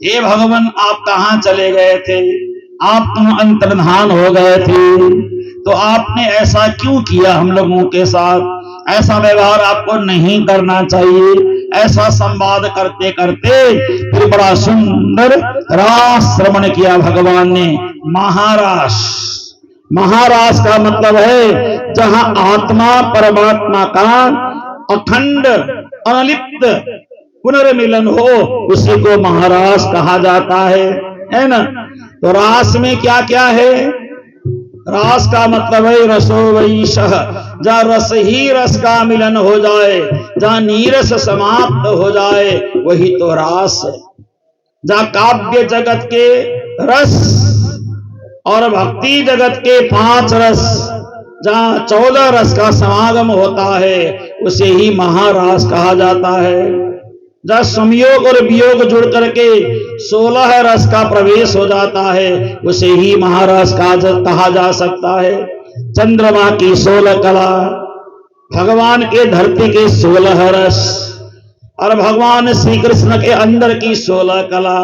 हे भगवान, आप कहाँ चले गए थे? आप तो अंतर्धान हो गए थे, तो आपने ऐसा क्यों किया हम लोगों के साथ? ऐसा व्यवहार आपको नहीं करना चाहिए। ऐसा संवाद करते करते फिर बड़ा सुंदर रास श्रवण किया भगवान ने। महारास, महारास का मतलब है जहां आत्मा परमात्मा का अखंड अलिप्त पुनर्मिलन हो, उसी को महारास कहा जाता है ना। तो रास में क्या क्या है? रास का मतलब है रसो वैशः, जहाँ रस ही रस का मिलन हो जाए, जहाँ नीरस समाप्त हो जाए, वही तो रास है। जहाँ काव्य जगत के रस और भक्ति जगत के 5 रस, जहाँ 14 रस का समागम होता है, उसे ही महारास कहा जाता है। जहाँ संयोग और वियोग जुड़ करके 16 रस का प्रवेश हो जाता है, उसे ही महारस कहा जा सकता है। चंद्रमा की 16 कला, भगवान के धरती के 16 रस, और भगवान श्री कृष्ण के अंदर की 16 कला,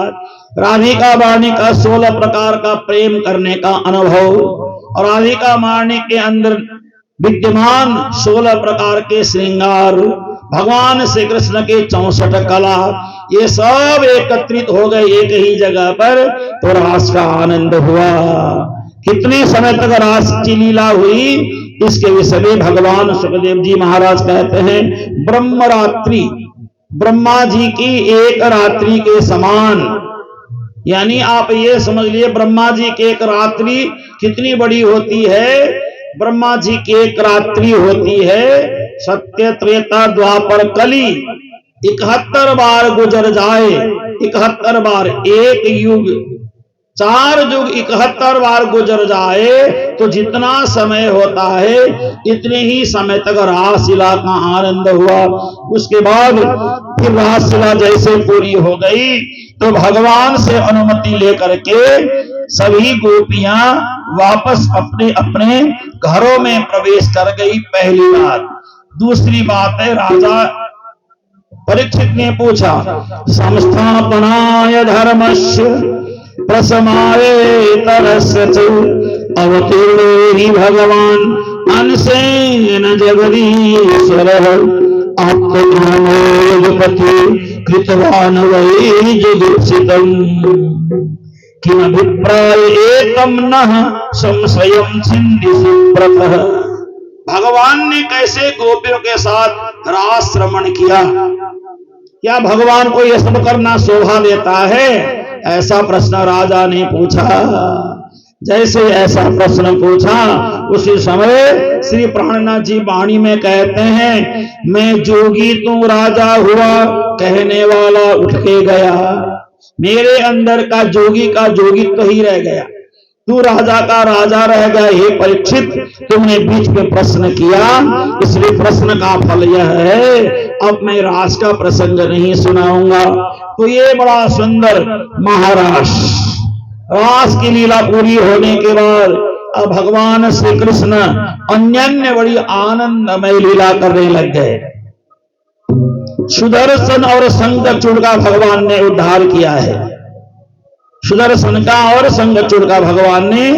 राधिका वाणी का 16 प्रकार का प्रेम करने का अनुभव, और राधिका वाणी के अंदर विद्यमान 16 प्रकार के श्रृंगार, भगवान श्री कृष्ण के 64 कला, ये सब एकत्रित हो गए एक ही जगह पर, तो रास का आनंद हुआ। कितने समय तक रास की लीला हुई, इसके विषय में भगवान सुखदेव जी महाराज कहते हैं, ब्रह्मरात्रि, ब्रह्मा जी की एक रात्रि के समान। यानी आप ये समझ लिए ब्रह्मा जी की एक रात्रि कितनी बड़ी होती है। ब्रह्मा जी की एक रात्रि होती है सत्य त्रेता द्वापर कली, 71 बार गुजर जाए, 71 बार एक युग, 4 युग 71 बार गुजर जाए, तो जितना समय होता है इतने ही समय तक रासलीला का आनंद हुआ। उसके बाद फिर रासलीला जैसे पूरी हो गई, तो भगवान से अनुमति लेकर के सभी गोपियां वापस अपने अपने घरों में प्रवेश कर गई, पहली बात। दूसरी बात है, राजा परीक्षित ने पूछा, संस्थापनाय धर्मस्य प्रसमाय तरस्य च अवतीर्णो हि भगवान अंशेन जगदीश्वरः आत्मज्ञानो जगपति कृतवान् वै जुगुप्सितम् किमभिप्राय एकं नः संशयं छिन्दिषु प्रतः। भगवान ने कैसे गोपियों के साथ रास श्रवण किया? क्या भगवान को यह सब करना शोभा देता है? ऐसा प्रश्न राजा ने पूछा। जैसे ऐसा प्रश्न पूछा, उसी समय श्री प्राणनाथ जी वाणी में कहते हैं, मैं जोगी तू राजा हुआ, कहने वाला उठ के गया। मेरे अंदर का जोगित्व ही रह गया, तू राजा का राजा रह गया। हे परीक्षित, तुमने बीच में प्रश्न किया, इसलिए प्रश्न का फल यह है, अब मैं रास का प्रसंग नहीं सुनाऊंगा। तो ये बड़ा सुंदर महारास, रास की लीला पूरी होने के बाद अब भगवान श्री कृष्ण अन्य बड़ी आनंदमय लीला करने लग गए। सुदर्शन और शंखचूड़ का भगवान ने उद्धार किया है। सुदर्शन का और शंखचूड़ का भगवान ने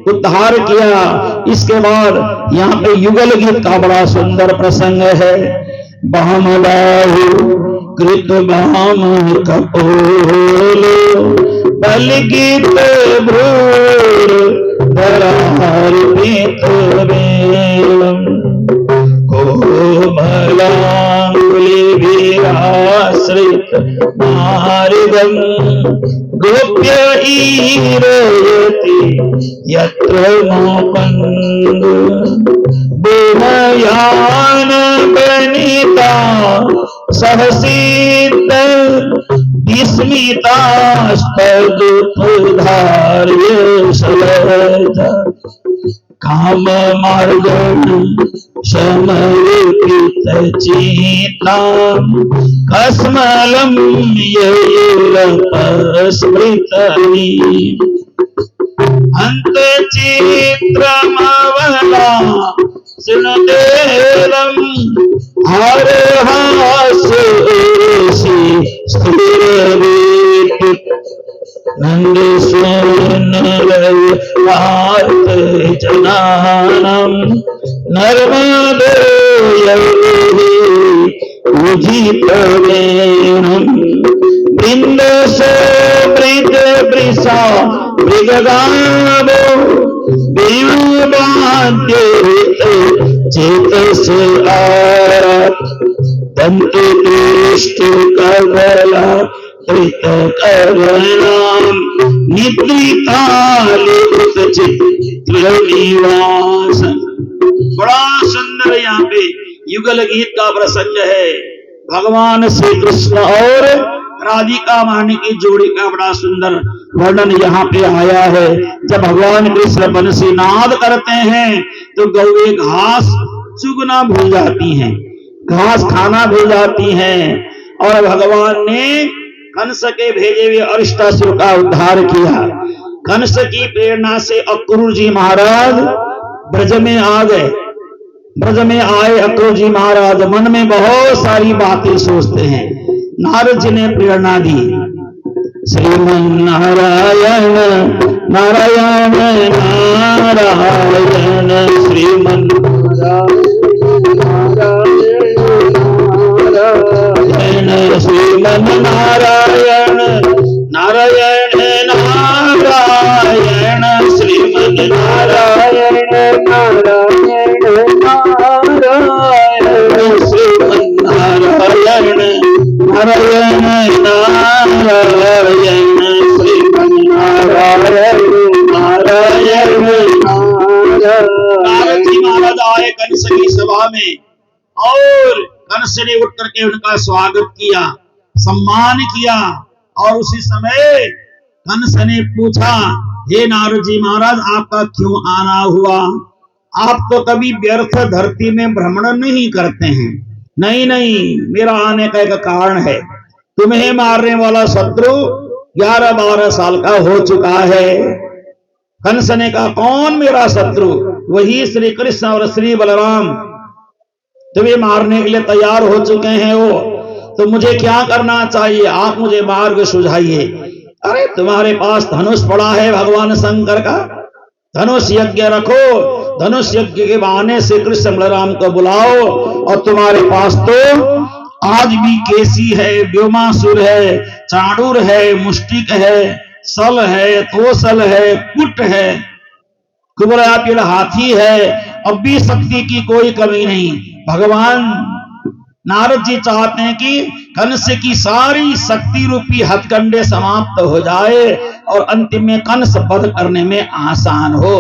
उद्धार किया। इसके बाद यहाँ पे युगल गीत का बड़ा सुंदर प्रसंग है। बाम बाहु कृत बाम कपोल बल गीत भ्रूर धरार पीत बेलम कोमलांगुलि वीराश्रित मार्गम गोप्य ईरयति यत्र मोकंद बुमयान बनिता सहसीत विस्मितास्तदुपधार्य सलता काम मार्ग समर्पित चीता कस्मलम येलपस्मृतनी अंत चित्रमवला सुनदेलम हर हासी स्थिर नंद जनानम नर्मदे उजित वेणम वृंद से वृत वृषा मृगगावो वेणुवाद्य चेत से दंत दृष्ट कवला कृत करणाम निद्रितालित चित्र निवास। बड़ा सुंदर यहाँ पे युगल गीत का प्रसंग है। भगवान श्री कृष्ण और राधिका मानी की जोड़ी का बड़ा सुंदर वर्णन यहाँ पे आया है। जब भगवान कृष्ण बंसी नाद करते हैं तो गौएं घास चुगना भूल जाती हैं, घास खाना भूल जाती हैं, और भगवान ने कंस के भेजे हुए अरिष्टासुर का उद्धार किया। कंस की प्रेरणा से अक्रूर जी महाराज ब्रज में आ गए। ब्रज में आए अक्रूर जी महाराज मन में बहुत सारी बातें सोचते हैं। नारद जी ने प्रेरणा दी, श्रीमन नारायण नारायण नारायण श्रीमन नारायण श्रीमन नारायण नारायण नारायण श्रीमन नारायण नारायण नारायण श्रीमन नारायण नारायण नारायण श्रीमन नारायण नारायण नारायण। जी महाराज आए कंस की सभा में और कंस ने उठ करके उनका स्वागत किया, सम्मान किया। और उसी समय कंस ने पूछा, हे नारद जी महाराज आपका क्यों आना हुआ? आप तो कभी व्यर्थ धरती में भ्रमण नहीं करते हैं। नहीं नहीं, मेरा आने का एक कारण है। तुम्हें मारने वाला शत्रु 11-12 साल का हो चुका है। कंस ने कहा, कौन मेरा शत्रु? वही श्री कृष्ण और श्री बलराम तुम्हें मारने के लिए तैयार हो चुके हैं। वो तो मुझे क्या करना चाहिए? आप मुझे मार्ग सुझाइए। अरे तुम्हारे पास धनुष पड़ा है भगवान शंकर का, धनुष यज्ञ रखो, धनुष यज्ञ के बहाने से कृष्ण बलराम को बुलाओ। और तुम्हारे पास तो आज भी केसी है, व्योमासुर है, चाणूर है, मुष्टिक है, सल है, तोसल है, कुट है, कुबरा पीड़ हाथी है। अब भी शक्ति की कोई कमी नहीं। भगवान नारद जी चाहते हैं कि कंस की सारी शक्ति रूपी हथकंडे समाप्त हो जाए और अंतिम में कंस वध करने में आसान हो।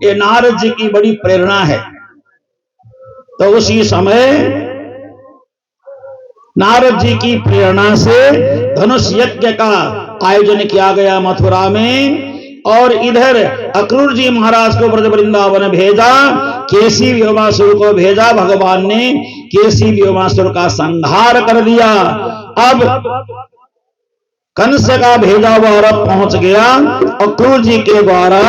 ये नारद जी की बड़ी प्रेरणा है। तो उसी समय नारद जी की प्रेरणा से धनुष यज्ञ का आयोजन किया गया मथुरा में। और इधर अक्रूर जी महाराज को ब्रज वृंदावन भेजा, केसी व्योमासुर को भेजा। भगवान ने केसी व्योमासुर का संहार कर दिया। अब कंस का भेजा हुआ रथ पहुंच गया अक्रूर जी के द्वारा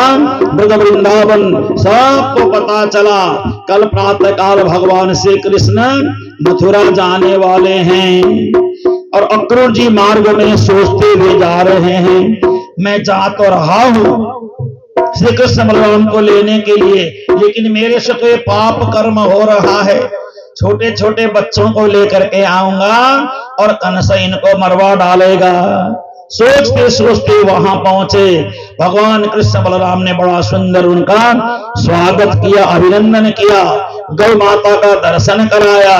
ब्रज वृंदावन। सबको पता चला कल प्रातः काल भगवान श्री कृष्ण मथुरा जाने वाले हैं। और अक्रूर जी मार्ग में सोचते हुए जा रहे हैं, मैं जा तो रहा हूं श्री कृष्ण बलराम को लेने के लिए, लेकिन मेरे से तो पाप कर्म हो रहा है। छोटे छोटे बच्चों को लेकर के आऊंगा और कंस इनको मरवा डालेगा। सोचते सोचते वहां पहुंचे। भगवान कृष्ण बलराम ने बड़ा सुंदर उनका स्वागत किया, अभिनंदन किया, गौ माता का दर्शन कराया।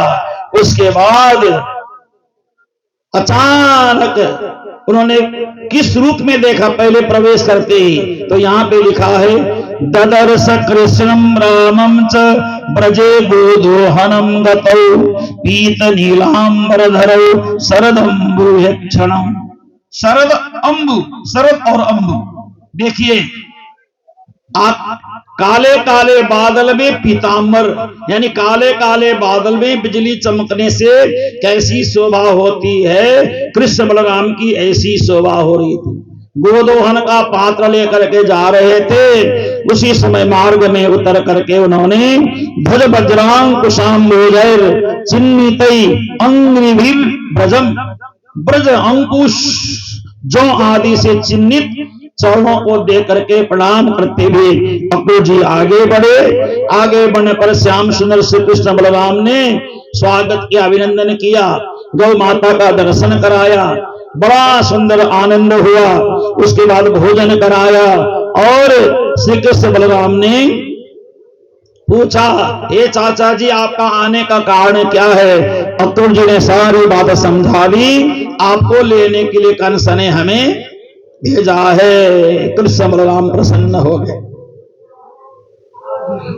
उसके बाद अचानक उन्होंने किस रूप में देखा पहले प्रवेश करते ही? तो यहाँ पे लिखा है, ददर्श कृष्णम रामम च ब्रजे गोदोहनम गतौ पीत नीलांबरधरौ शरदंबु यक्षणम। शरद अंबु, शरद और अंबु, देखिए आप काले काले बादल में पीतांबर, यानी काले काले बादल में बिजली चमकने से कैसी शोभा होती है, कृष्ण बलराम की ऐसी शोभा हो रही थी। गोदोहन का पात्र लेकर के जा रहे थे। उसी समय मार्ग में उतर करके उन्होंने ध्वज वज्रांकुशाम्बोजैर चिन्नितै अंग्रिभिर ब्रजम, ब्रज अंकुश जो आदि से चिन्हित चरणों को देख करके प्रणाम करते हुए अक्रूर जी आगे बढ़े। आगे बढ़ने पर श्याम सुंदर श्री कृष्ण बलराम ने स्वागत किया, अभिनंदन किया, गौ माता का दर्शन कराया, बड़ा सुंदर आनंद हुआ। उसके बाद भोजन कराया और श्री कृष्ण बलराम ने पूछा, हे चाचा जी आपका आने का कारण क्या है? अक्रूर जी ने सारी बात समझा दी, आपको लेने के लिए कंस ने हमें भेजा है। कृष्ण बलराम प्रसन्न हो गए।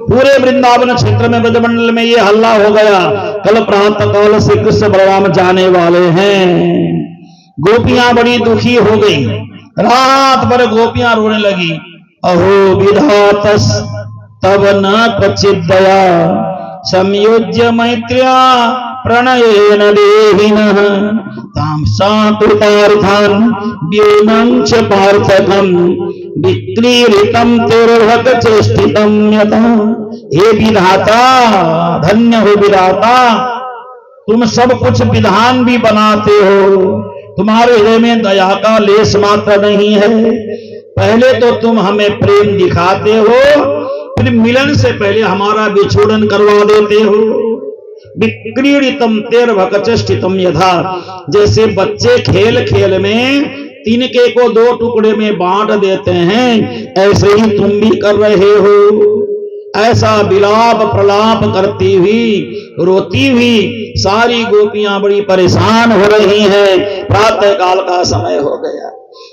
पूरे वृंदावन क्षेत्र में ब्रजमंडल में ये हल्ला हो गया, कल प्रातः काल से कृष्ण बलराम जाने वाले हैं। गोपियां बड़ी दुखी हो गई, रात भर गोपियां रोने लगी। अहो विधातस तब न क्वचित दया संयोज्य मैत्र्या प्रणयेन देहिनः तां साकृतार्थान् व्योमं च पार्थकं विक्रीडितं तिर्भक चेष्टितं यथा। हे विधाता, धन्य हो विधाता, तुम सब कुछ विधान भी बनाते हो, तुम्हारे हृदय में दया का लेस मात्र नहीं है। पहले तो तुम हमें प्रेम दिखाते हो, फिर मिलन से पहले हमारा विछोड़न करवा देते हो। विक्रीडितम तिर्भक चेष्टितम यथा, जैसे बच्चे खेल खेल में तिनके को दो टुकड़े में बांट देते हैं, ऐसे ही तुम भी कर रहे हो। ऐसा विलाप प्रलाप करती हुई रोती हुई सारी गोपियां बड़ी परेशान हो रही हैं। प्रातः काल का समय हो गया।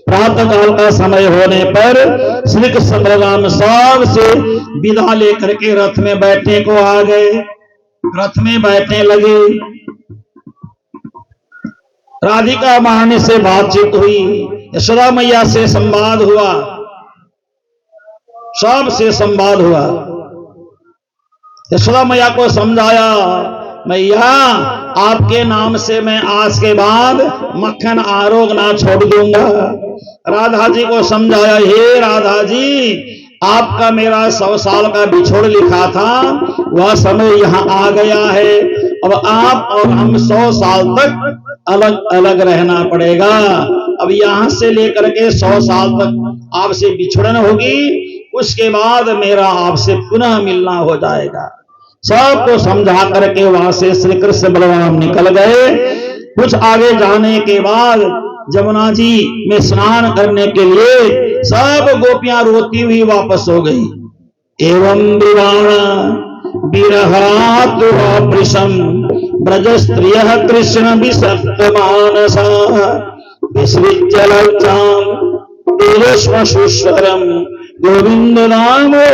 प्रातः काल का समय होने पर श्री कृष्ण बलराम सबसे विदा लेकर के रथ में बैठने को आ गए। रथ में बैठने लगे। राधिका महारानी से बातचीत हुई, यशोदा मैया से संवाद हुआ, सबसे संवाद हुआ। यशोदा मैया को समझाया, मैया आपके नाम से मैं आज के बाद मक्खन आरोग ना छोड़ दूंगा। राधा जी को समझाया, हे राधा जी, आपका मेरा 100 साल का बिछोड़ लिखा था, वह समय यहाँ आ गया है। अब आप और हम 100 साल तक अलग अलग रहना पड़ेगा। अब यहाँ से लेकर के 100 साल तक आपसे बिछड़न होगी, उसके बाद मेरा आपसे पुनः मिलना हो जाएगा। सबको समझा करके वहां से श्री कृष्ण बलराम निकल गए। कुछ आगे जाने के बाद जमुना जी में स्नान करने के लिए सब गोपियां रोती हुई वापस हो गई। एवं विरहातुरापृशं ब्रज स्त्रियः कृष्ण विसक्त मानसा विसृज्य लज्जां तेजस्वशुश्वरं गोविंद नामो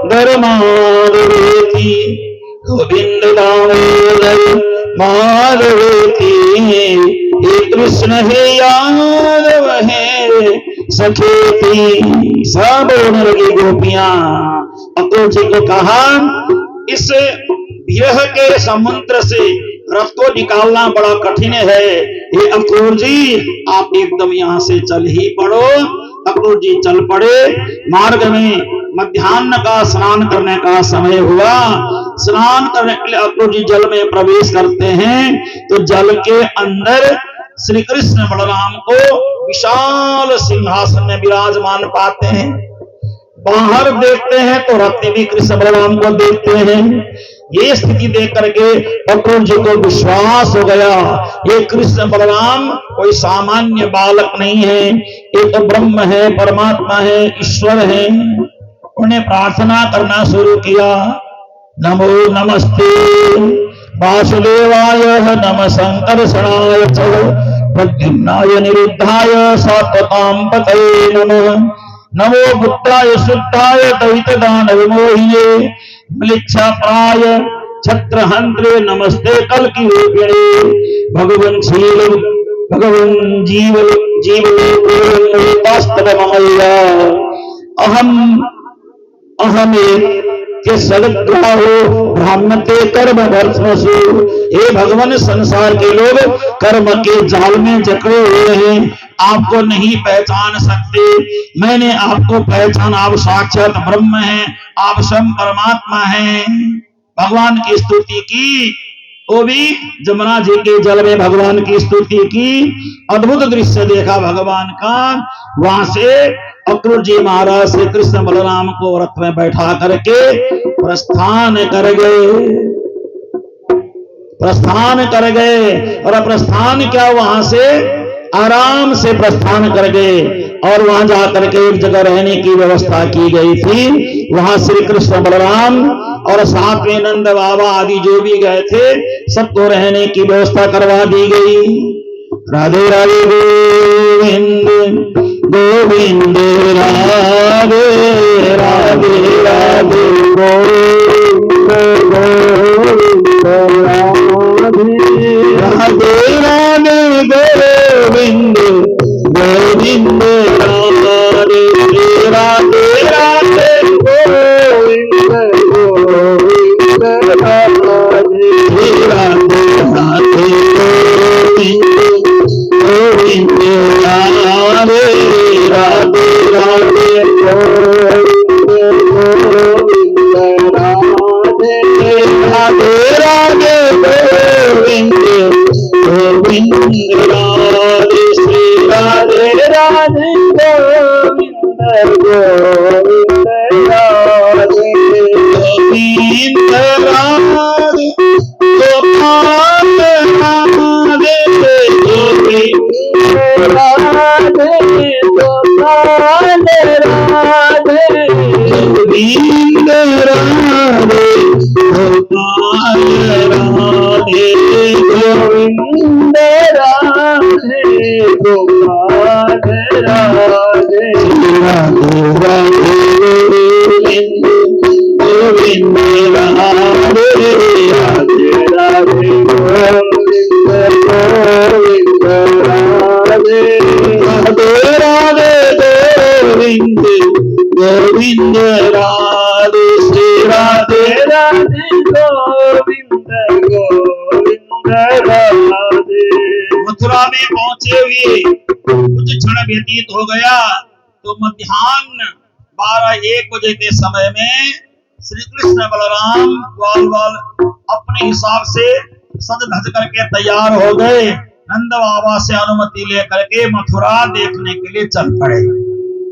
धर्मादवेति गोविंद दामोदर माधवेति। हे कृष्ण हे यादव हे सखेति। सब रोने लगी गोपियां। अक्रूर जी को कहा, इस विरह के समुद्र से रथ को निकालना बड़ा कठिन है। हे अक्रूर जी, आप एकदम यहाँ से चल ही पड़ो। अक्रूर जी चल पड़े। मार्ग में मध्याह्न का स्नान करने का समय हुआ। स्नान करने के लिए अक्रूर जी जल में प्रवेश करते हैं तो जल के अंदर श्री कृष्ण बलराम को विशाल सिंहासन में विराजमान पाते हैं। बाहर देखते हैं तो रथ में भी कृष्ण बलराम को देखते हैं। ये स्थिति देख करके अक्रूर जी को विश्वास हो गया, ये कृष्ण बलराम कोई सामान्य बालक नहीं है, ये तो ब्रह्म है, परमात्मा है, ईश्वर है। उन्हें प्रार्थना करना शुरू किया, नमो नमस्ते वासुदेवाय नम संकर्षणाय च प्रद्युम्नाय निरुद्धाय सात्वतां पतये नमः। नमो बुद्धाय शुद्धाय दहित दान विमोहिने म्लेच्छाप्राय छत्रहंत्रे नमस्ते कल्कि रूपिणे भगवन् शील भगवन् जीव जीवस्तवमया अहम के सदग्राहो ब्राह्मते कर्म भस्मसु। हे भगवान, संसार के लोग कर्म के जाल में जकड़े हुए हैं, आपको नहीं पहचान सकते। मैंने आपको पहचान, आप साक्षात ब्रह्म हैं, आप स्वयं परमात्मा हैं। भगवान की स्तुति की, वो भी जमुना जी के जल में भगवान की स्तुति की। अद्भुत दृश्य देखा भगवान का। वहां से अक्रूर जी महाराज श्री कृष्ण बलराम को रथ में बैठा करके प्रस्थान कर गए। प्रस्थान कर गए। और प्रस्थान क्या, वहां से आराम से प्रस्थान कर गए और वहां जाकर के एक जगह रहने की व्यवस्था की गई थी। वहां श्री कृष्ण बलराम और साथ में नंद बाबा आदि जो भी गए थे सबको रहने की व्यवस्था करवा दी गई। राधे राधे गोविंद गोविंद राधे राधे राधे गोविंद गोविंद राधे राधे गोविंद गोविंद राधे राधे राधे गोविंद गोविंद राधे राधे राधे गोविंद राधे राधे राधे गोविंद राधे राधे गोविंद गोविंद राधे श्री राधे राधे गोविंद गोविंद राधे गोविंद राधे गोपाल राधे गोविंद राधे गोपाल राधे गोविंद राधे गोपाल राधे गोविंद राधे गोपाल राधे राधे राधे गोविंद राधे राधे राधे गोविंद गोविंद राधे राधे राधे गोविंद गोविंद राधे श्री राधे राधे गोविंद गोविंद राधे। मथुरा में पहुंचे हुए कुछ क्षण व्यतीत हो गया तो मध्याह्न 12-1 बजे के समय में श्री कृष्ण बलराम ग्वाल अपने हिसाब से सज धज करके तैयार हो गए। नंद बाबा से अनुमति लेकर के मथुरा देखने के लिए चल पड़े।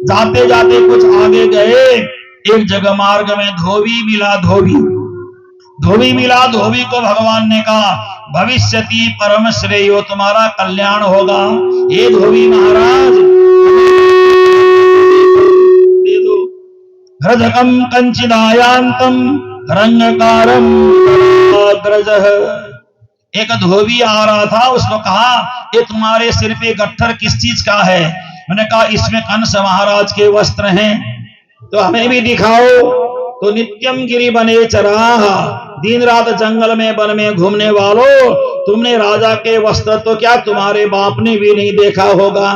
जाते जाते कुछ आगे गए, एक जगह मार्ग में धोबी मिला। धोबी मिला, धोबी को भगवान ने कहा भविष्यति परम श्रेयो, तुम्हारा कल्याण होगा। ये धोबी महाराज दे दो। हृदकम कंचिदायांतम रंगकारम अग्रजः। एक धोबी आ रहा था, उसको कहा ये तुम्हारे सिर पे गट्ठर किस चीज का है? मैंने कहा इसमें कंस महाराज के वस्त्र हैं। तो हमें भी दिखाओ। तो नित्यम गिरी बने चराह, दिन रात जंगल में वन में घूमने वालों, तुमने राजा के वस्त्र तो क्या तुम्हारे बाप ने भी नहीं देखा होगा।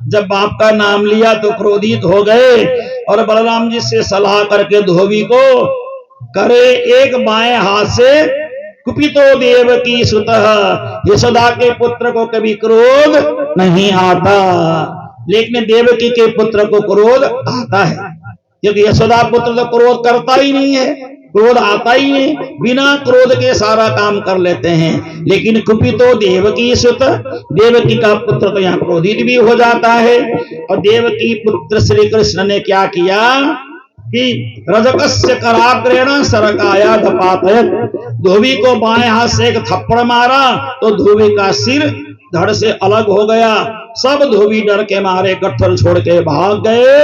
जब बाप का नाम लिया तो क्रोधित हो गए और बलराम जी से सलाह करके धोबी को करे एक बाएं हाथ से कुपितो देव की सुतः, यशोदा के पुत्र को कभी क्रोध नहीं आता, लेकिन देवकी के पुत्र को क्रोध आता है, क्योंकि यशोदा पुत्र तो क्रोध करता ही नहीं है, क्रोध आता ही नहीं, बिना क्रोध के सारा काम कर लेते हैं। लेकिन कुपितो देवकी सुत, देवकी का पुत्र तो यहाँ क्रोधित भी हो जाता है। और देवकी पुत्र श्री कृष्ण ने क्या किया कि रजकस्य कराग्रेण सरकाया धपातयत, धोबी को बाएं हाथ से एक थप्पड़ मारा तो धोबी का सिर धड़ से अलग हो गया। सब धोबी डर के मारे गट्ठर छोड़ के भाग गए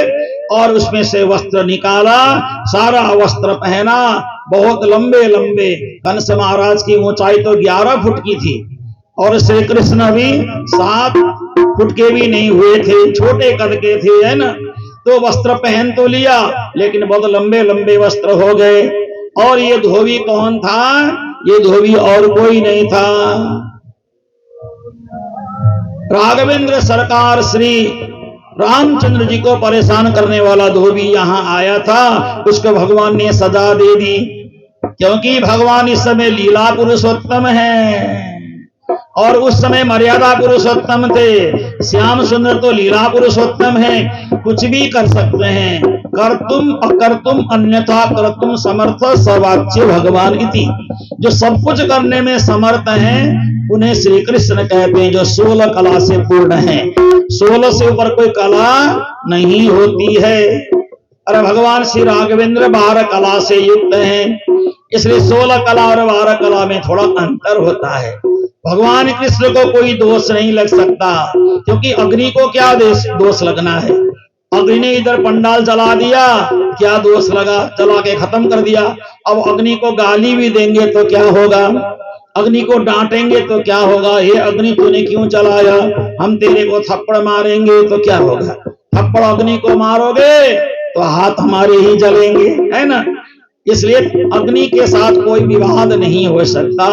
और उसमें से वस्त्र निकाला, सारा वस्त्र पहना। बहुत लंबे लंबे, कंस महाराज की ऊंचाई तो 11 फुट की थी और श्री कृष्ण भी 7 फुट के भी नहीं हुए थे, छोटे कद के थे, है ना। तो वस्त्र पहन तो लिया लेकिन बहुत लंबे लंबे वस्त्र हो गए। और ये धोबी कौन था? ये धोबी और कोई नहीं था, राघवेंद्र सरकार श्री रामचंद्र जी को परेशान करने वाला धोबी यहाँ आया था। उसको भगवान ने सजा दे दी, क्योंकि भगवान इस समय लीला पुरुषोत्तम है और उस समय मर्यादा पुरुषोत्तम थे। श्याम सुंदर तो लीला पुरुषोत्तम है, कुछ भी कर सकते हैं, कर्तुम अकर्तुम अन्यथा कर्तुम समर्थ सर्वाच्य भगवान इति। जो सब कुछ करने में समर्थ हैं उन्हें श्री कृष्ण कहते हैं, जो 16 कला से पूर्ण है। 16 से ऊपर कोई कला नहीं होती है। अरे भगवान श्री राघवेंद्र 12 कला से युक्त हैं। इसलिए 16 कला और 12 कला में थोड़ा अंतर होता है। भगवान कृष्ण को कोई दोष नहीं लग सकता, क्योंकि अग्नि को क्या दोष लगना है। अग्नि ने इधर पंडाल जला दिया, क्या दोष लगा, जला के खत्म कर दिया। अब अग्नि को गाली भी देंगे तो क्या होगा, अग्नि को डांटेंगे तो क्या होगा, ये अग्नि तूने क्यों जलाया, हम तेरे को थप्पड़ मारेंगे तो क्या होगा। थप्पड़ अग्नि को मारोगे तो हाथ हमारे ही जलेंगे, है ना। इसलिए अग्नि के साथ कोई विवाद नहीं हो सकता।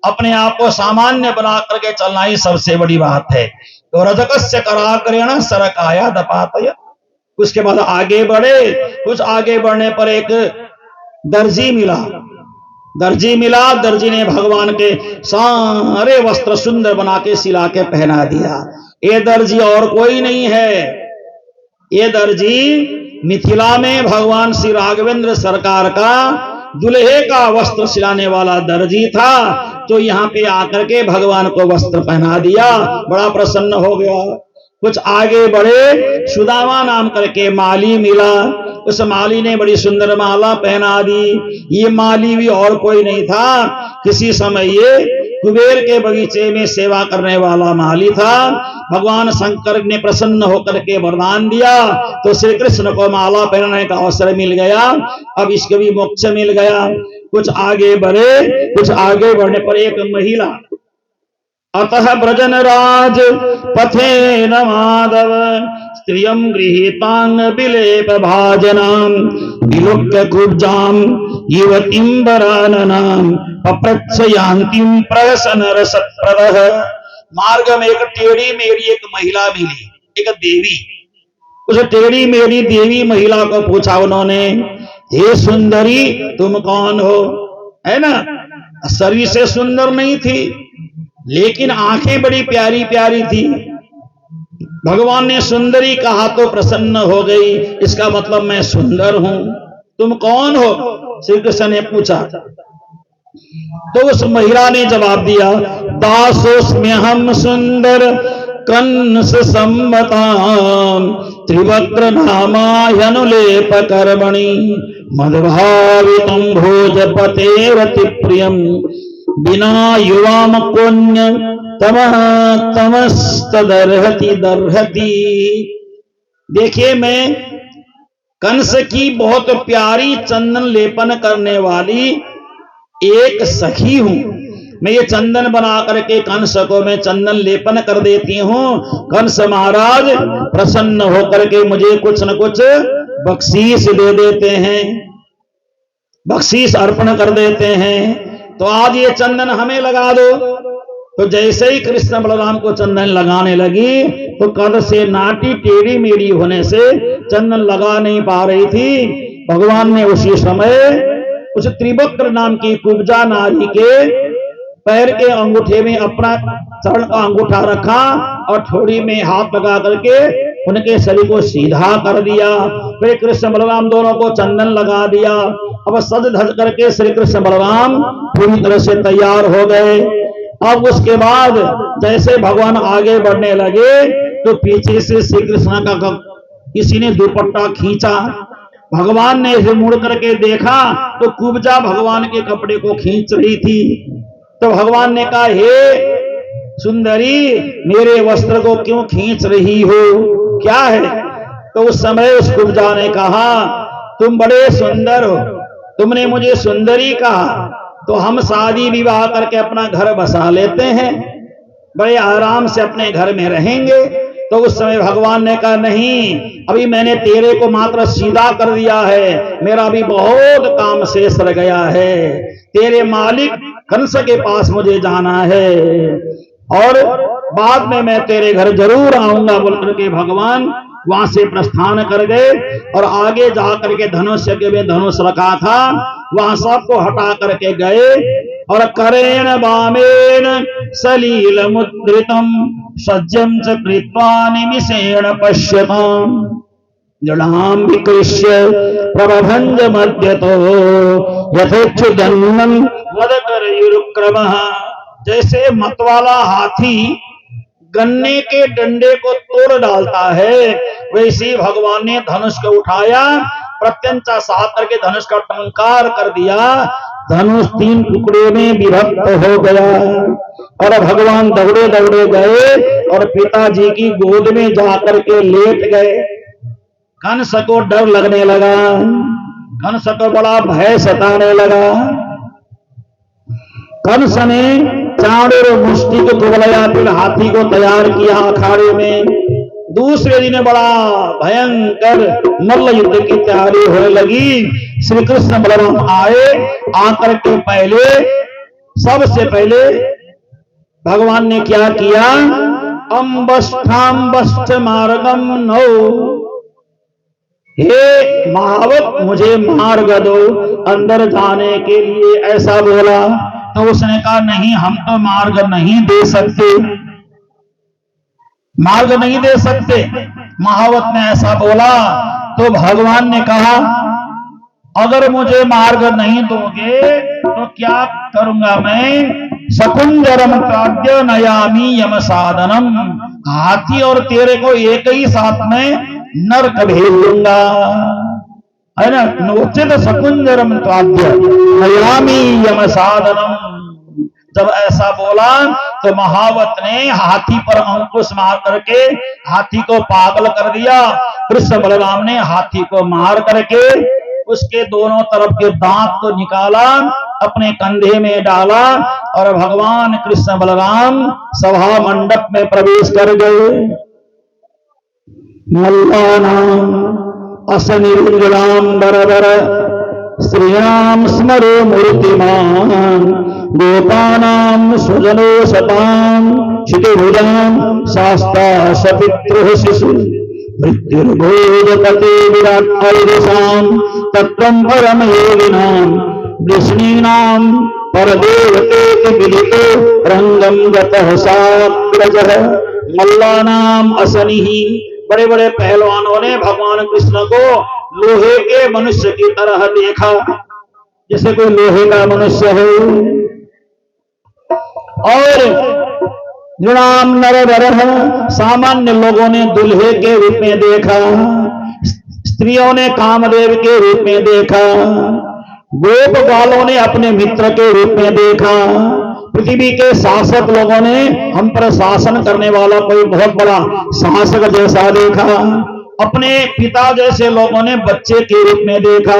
अपने आप को सामान्य बना करके चलना ही सबसे बड़ी बात है। तो रजकस्य कराग्रेण सरकाया दपातय। उसके बाद आगे बढ़े। कुछ आगे बढ़ने पर एक दर्जी मिला। दर्जी ने भगवान के सारे वस्त्र सुंदर बना के सिला के पहना दिया। ये दर्जी और कोई नहीं है, ये दर्जी मिथिला में भगवान श्री राघवेंद्र सरकार का दुल्हे का वस्त्र सिलाने वाला दर्जी था। तो यहाँ पे आकर के भगवान को वस्त्र पहना दिया, बड़ा प्रसन्न हो गया। कुछ आगे बढ़े, सुदामा नाम करके माली मिला। उस माली ने बड़ी सुंदर माला पहना दी। ये माली भी और कोई नहीं था, किसी समय ये कुबेर के बगीचे में सेवा करने वाला माली था। भगवान शंकर ने प्रसन्न होकर के वरदान दिया, तो श्री कृष्ण को माला पहनने का अवसर मिल गया। अब इसको भी मोक्ष मिल गया। कुछ आगे बढ़े। कुछ आगे बढ़ने पर एक महिला, अतः ब्रजनराज पथे न माधव स्त्रियं गृहीतांग विलेप भाजनाम विलोक्य कुब्जाम युवतीं वराननाम अप्रच्छयान्तिं प्रहसन रसप्रदः। मार्ग में एक टेढ़ी मेढ़ी एक महिला मिली, एक देवी। उस टेढ़ी मेढ़ी देवी महिला को पूछा उन्होंने, हे सुंदरी तुम कौन हो, है ना। शरीर से सुंदर नहीं थी, लेकिन आंखें बड़ी प्यारी प्यारी थी। भगवान ने सुंदरी कहा तो प्रसन्न हो गई, इसका मतलब मैं सुंदर हूं। तुम कौन हो, श्री कृष्ण ने पूछा। तो उस महिला ने जवाब दिया, दासोस्म्यहं सुंदर कंस सम्मताम त्रिवक्त्र नामायनुलेप कर्मणि मदभावितं भोजपतेरति प्रियम बिना युवाम पुण्य तमस्तदर्हति दर्हति। देखिए, मैं कंस की बहुत प्यारी चंदन लेपन करने वाली एक सखी हूं। मैं ये चंदन बना करके कंस को मैं चंदन लेपन कर देती हूं। कंस महाराज प्रसन्न होकर के मुझे कुछ न कुछ बख्शीश दे देते हैं, बख्शीश अर्पण कर देते हैं। तो आज ये चंदन हमें लगा दो। तो जैसे ही कृष्ण बलराम को चंदन लगाने लगी, तो कद से नाटी टेढ़ी मेढ़ी होने से चंदन लगा नहीं पा रही थी। भगवान ने उसी समय उस त्रिवक्त्र नाम की कुब्जा नारी के पैर के अंगूठे में अपना चरण का अंगूठा रखा और ठोड़ी में हाथ लगा करके उनके शरीर को सीधा कर दिया। फिर कृष्ण बलराम दोनों को चंदन लगा दिया। अब सज धज करके श्री कृष्ण बलराम पूरी तरह से तैयार हो गए। अब उसके बाद जैसे भगवान आगे बढ़ने लगे, तो पीछे से श्री कृष्ण का किसी ने दुपट्टा खींचा। भगवान ने इसे मुड़ करके देखा तो कुब्जा भगवान के कपड़े को खींच रही थी। तो भगवान ने कहा, हे सुंदरी, मेरे वस्त्र को क्यों खींच रही हो, क्या है। तो उस समय उस कुब्जा ने कहा, तुम बड़े सुंदर हो, तुमने मुझे सुंदरी कहा, तो हम शादी विवाह करके अपना घर बसा लेते हैं, बड़े आराम से अपने घर में रहेंगे। तो उस समय भगवान ने कहा, नहीं, अभी मैंने तेरे को मात्र सीधा कर दिया है, मेरा भी बहुत काम शेष रह गया है। तेरे मालिक कंस के पास मुझे जाना है और बाद में मैं तेरे घर जरूर आऊंगा बोलकर के भगवान वहां से प्रस्थान कर गए। और आगे जाकर के धनुष के में धनुष रखा था, वहां सबको हटा करके गए और करेण वामेन सलील मुद्रितम सज्जम च कृत्वा निमिषेण पश्यताम जड़ाम विकृष्य प्रभंज मध्यतो यथेच्छुदन्नं वदकरयुरुक्रमः। जैसे मतवाला हाथी गन्ने के डंडे को तोड़ डालता है, वैसे भगवान ने धनुष को उठाया प्रत्यंचा साथ करके धनुष का टंकार कर दिया। धनुष 3 टुकड़े में विभक्त हो गया और भगवान दौड़े दौड़े गए और पिताजी की गोद में जाकर के लेट गए। कंस को डर लगने लगा, कंस को बड़ा भय सताने लगा। कंस ने चाणूर मुष्टिक कुवलयातील हाथी को तैयार किया अखाड़े में। दूसरे दिन बड़ा भयंकर मल्ल युद्ध की तैयारी होने लगी। श्री कृष्ण बलराम आए, आकर के पहले सबसे पहले भगवान ने क्या किया, अम्बष्ठाम्बष्ठ मार्गम नौ, हे महावत मुझे मार्ग दो अंदर जाने के लिए, ऐसा बोला। तो उसने कहा नहीं, हम तो मार्ग नहीं दे सकते, मार्ग नहीं दे सकते। महावत ने ऐसा बोला तो भगवान ने कहा अगर मुझे मार्ग नहीं दोगे तो क्या करूंगा मैं, शकुंजरम प्राद्य नयामी यम साधनम, हाथी और तेरे को एक ही साथ में नरक भेज दूंगा, है ना। नोचित शकुंजरम प्राद्य नयामी यम साधनम। जब ऐसा बोला तो महावत ने हाथी पर अंकुश मार करके हाथी को पागल कर दिया। कृष्ण बलराम ने हाथी को मार करके उसके दोनों तरफ के दांत को निकाला, अपने कंधे में डाला और भगवान कृष्ण बलराम सभा मंडप में प्रवेश कर गए। मल्लानाम असनिर्जलाम बरबर श्रीराम स्मरो मूर्तिमान, गोपानां स्वजनो सतां क्षितिभुजां शास्ता सपितृः शिशु, मृत्युर्भोजपते विराट् तत्त्वं परम योगिनां, वृष्णीनां परदेवते विदितो रंगम गतः साग्रजः। मल्लानां असनिः, बड़े बड़े पहलवानों ने भगवान कृष्ण को लोहे के मनुष्य की तरह देखा, जैसे कोई लोहे का मनुष्य है। और नृणाम नरवरः, सामान्य लोगों ने दूल्हे के रूप में देखा, स्त्रियों ने कामदेव के रूप में देखा, गोप बालों ने अपने मित्र के रूप में देखा, पृथ्वी के शासक लोगों ने हम पर शासन करने वाला कोई बहुत बड़ा शासक जैसा देखा, अपने पिता जैसे लोगों ने बच्चे के रूप में देखा।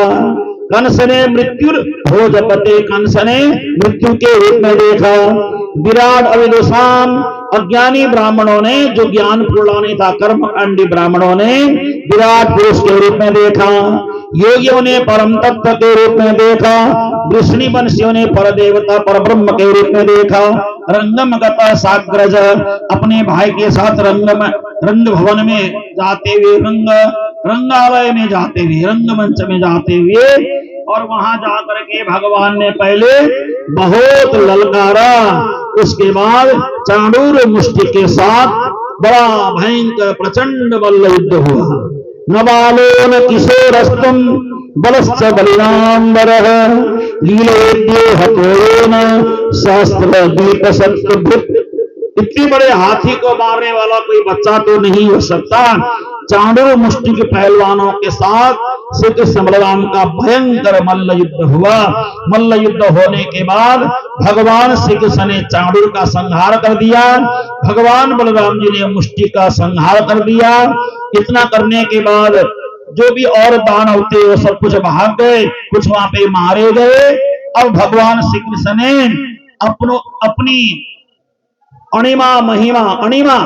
कंस ने मृत्यु भोजपते, कंस ने मृत्यु के रूप में देखा। विराट अविदुषाम, अज्ञानी ब्राह्मणों ने, जो ज्ञान पूर्ण नहीं था, कर्मकांडी ब्राह्मणों ने विराट पुरुष के रूप में देखा। योगियों ने परम तत्व के रूप में देखा, वृष्णि वंशियों ने पर देवता पर ब्रह्म के रूप में देखा। रंगम गता साग्रज, अपने भाई के साथ रंग भवन में जाते हुए, रंगालय में जाते हुए, रंगमंच में जाते हुए, और वहां जाकर के भगवान ने पहले बहुत ललकारा, उसके बाद चाणूर मुष्टि के साथ बड़ा भयंकर प्रचंड मल्ल युद्ध हुआ। न बालो न किशोरस्तुम बलश्च बलिनाम्बरः, लीलेद्यो हतोन सहस्त्र दीप सत्कृत। इतने बड़े हाथी को मारने वाला कोई बच्चा तो नहीं हो सकता। चाणूर मुष्टि के पहलवानों के साथ श्री कृष्ण बलराम का भयंकर मल्ल युद्ध हुआ। मल्ल युद्ध होने के बाद भगवान श्री कृष्ण ने चाणूर का संहार कर दिया, भगवान बलराम जी ने मुष्टि का संहार कर दिया। इतना करने के बाद जो भी और दानव थे वो सब कुछ भाग गए, कुछ वहां पे मारे गए। अब भगवान श्री कृष्ण ने अपनी अणिमा महिमा, अणिमा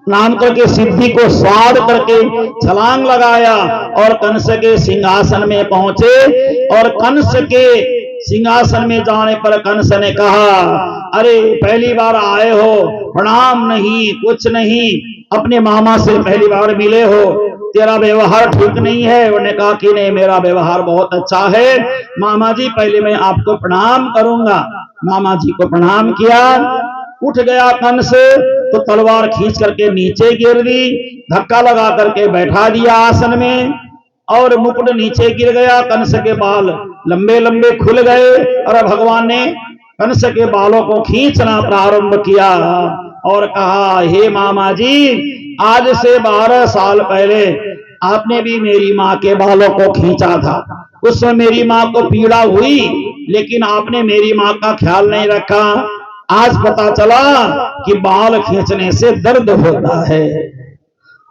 नाम करके सिद्धि को स्वाद करके छलांग लगाया और कंस के सिंहासन में पहुंचे। और कंस के सिंहासन में जाने पर कंस ने कहा, अरे पहली बार आए हो, प्रणाम नहीं, कुछ नहीं, अपने मामा से पहली बार मिले हो, तेरा व्यवहार ठीक नहीं है। उन्होंने कहा कि नहीं, मेरा व्यवहार बहुत अच्छा है मामा जी, पहले मैं आपको प्रणाम करूंगा। मामा जी को प्रणाम किया। उठ गया कंस तो तलवार खींच करके नीचे गिर दी, धक्का लगा करके बैठा दिया आसन में, और मुकुट नीचे गिर गया। कंस के बाल लंबे लंबे खुल गए और भगवान ने कंस के बालों को खींचना प्रारंभ किया और कहा, हे मामा जी, आज से 12 साल पहले आपने भी मेरी माँ के बालों को खींचा था, उस समय मेरी माँ को पीड़ा हुई, लेकिन आपने मेरी माँ का ख्याल नहीं रखा। आज पता चला कि बाल खींचने से दर्द होता है।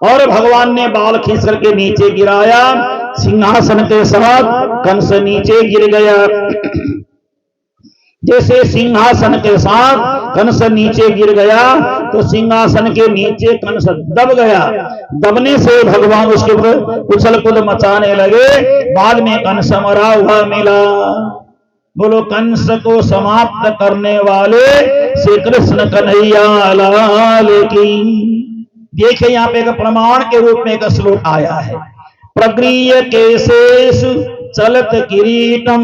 और भगवान ने बाल खींच करके नीचे गिराया, सिंहासन के साथ कंस नीचे गिर गया। जैसे सिंहासन के साथ कंस नीचे गिर गया तो सिंहासन के नीचे कंस दब गया। दबने से भगवान उसके ऊपर उछल कूद मचाने लगे। बाद में कंस मरा हुआ मिला। बोलो कंस को समाप्त करने वाले श्री कृष्ण कन्हैया लाल की। देखिए यहाँ पे एक प्रमाण के रूप में एक श्लोक आया है। प्रगृह्य केशेष चलत किरीटम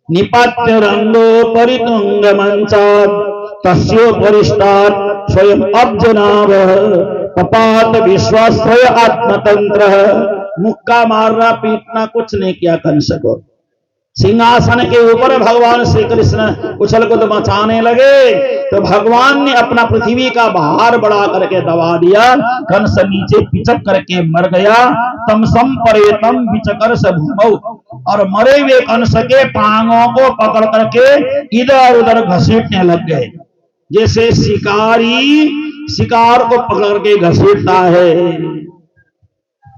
निपात्य रंगो परितुंग मंचात तस्योपरिष्टात् स्वयं अब्जनाभ पपात विश्वाश्रय आत्मतंत्र। मुक्का मारना पीटना कुछ नहीं किया कंस को। सिंहासन के ऊपर भगवान श्री कृष्ण उछल कूद मचाने लगे तो भगवान ने अपना पृथ्वी का भार बढ़ा करके दबा दिया। कंस नीचे पिचक करके मर गया। तम संपरेतम विचकर भूमौ। और मरे हुए कंस के टांगों को पकड़ करके इधर उधर घसीटने लग गए। जैसे शिकारी शिकार को पकड़ के घसीटता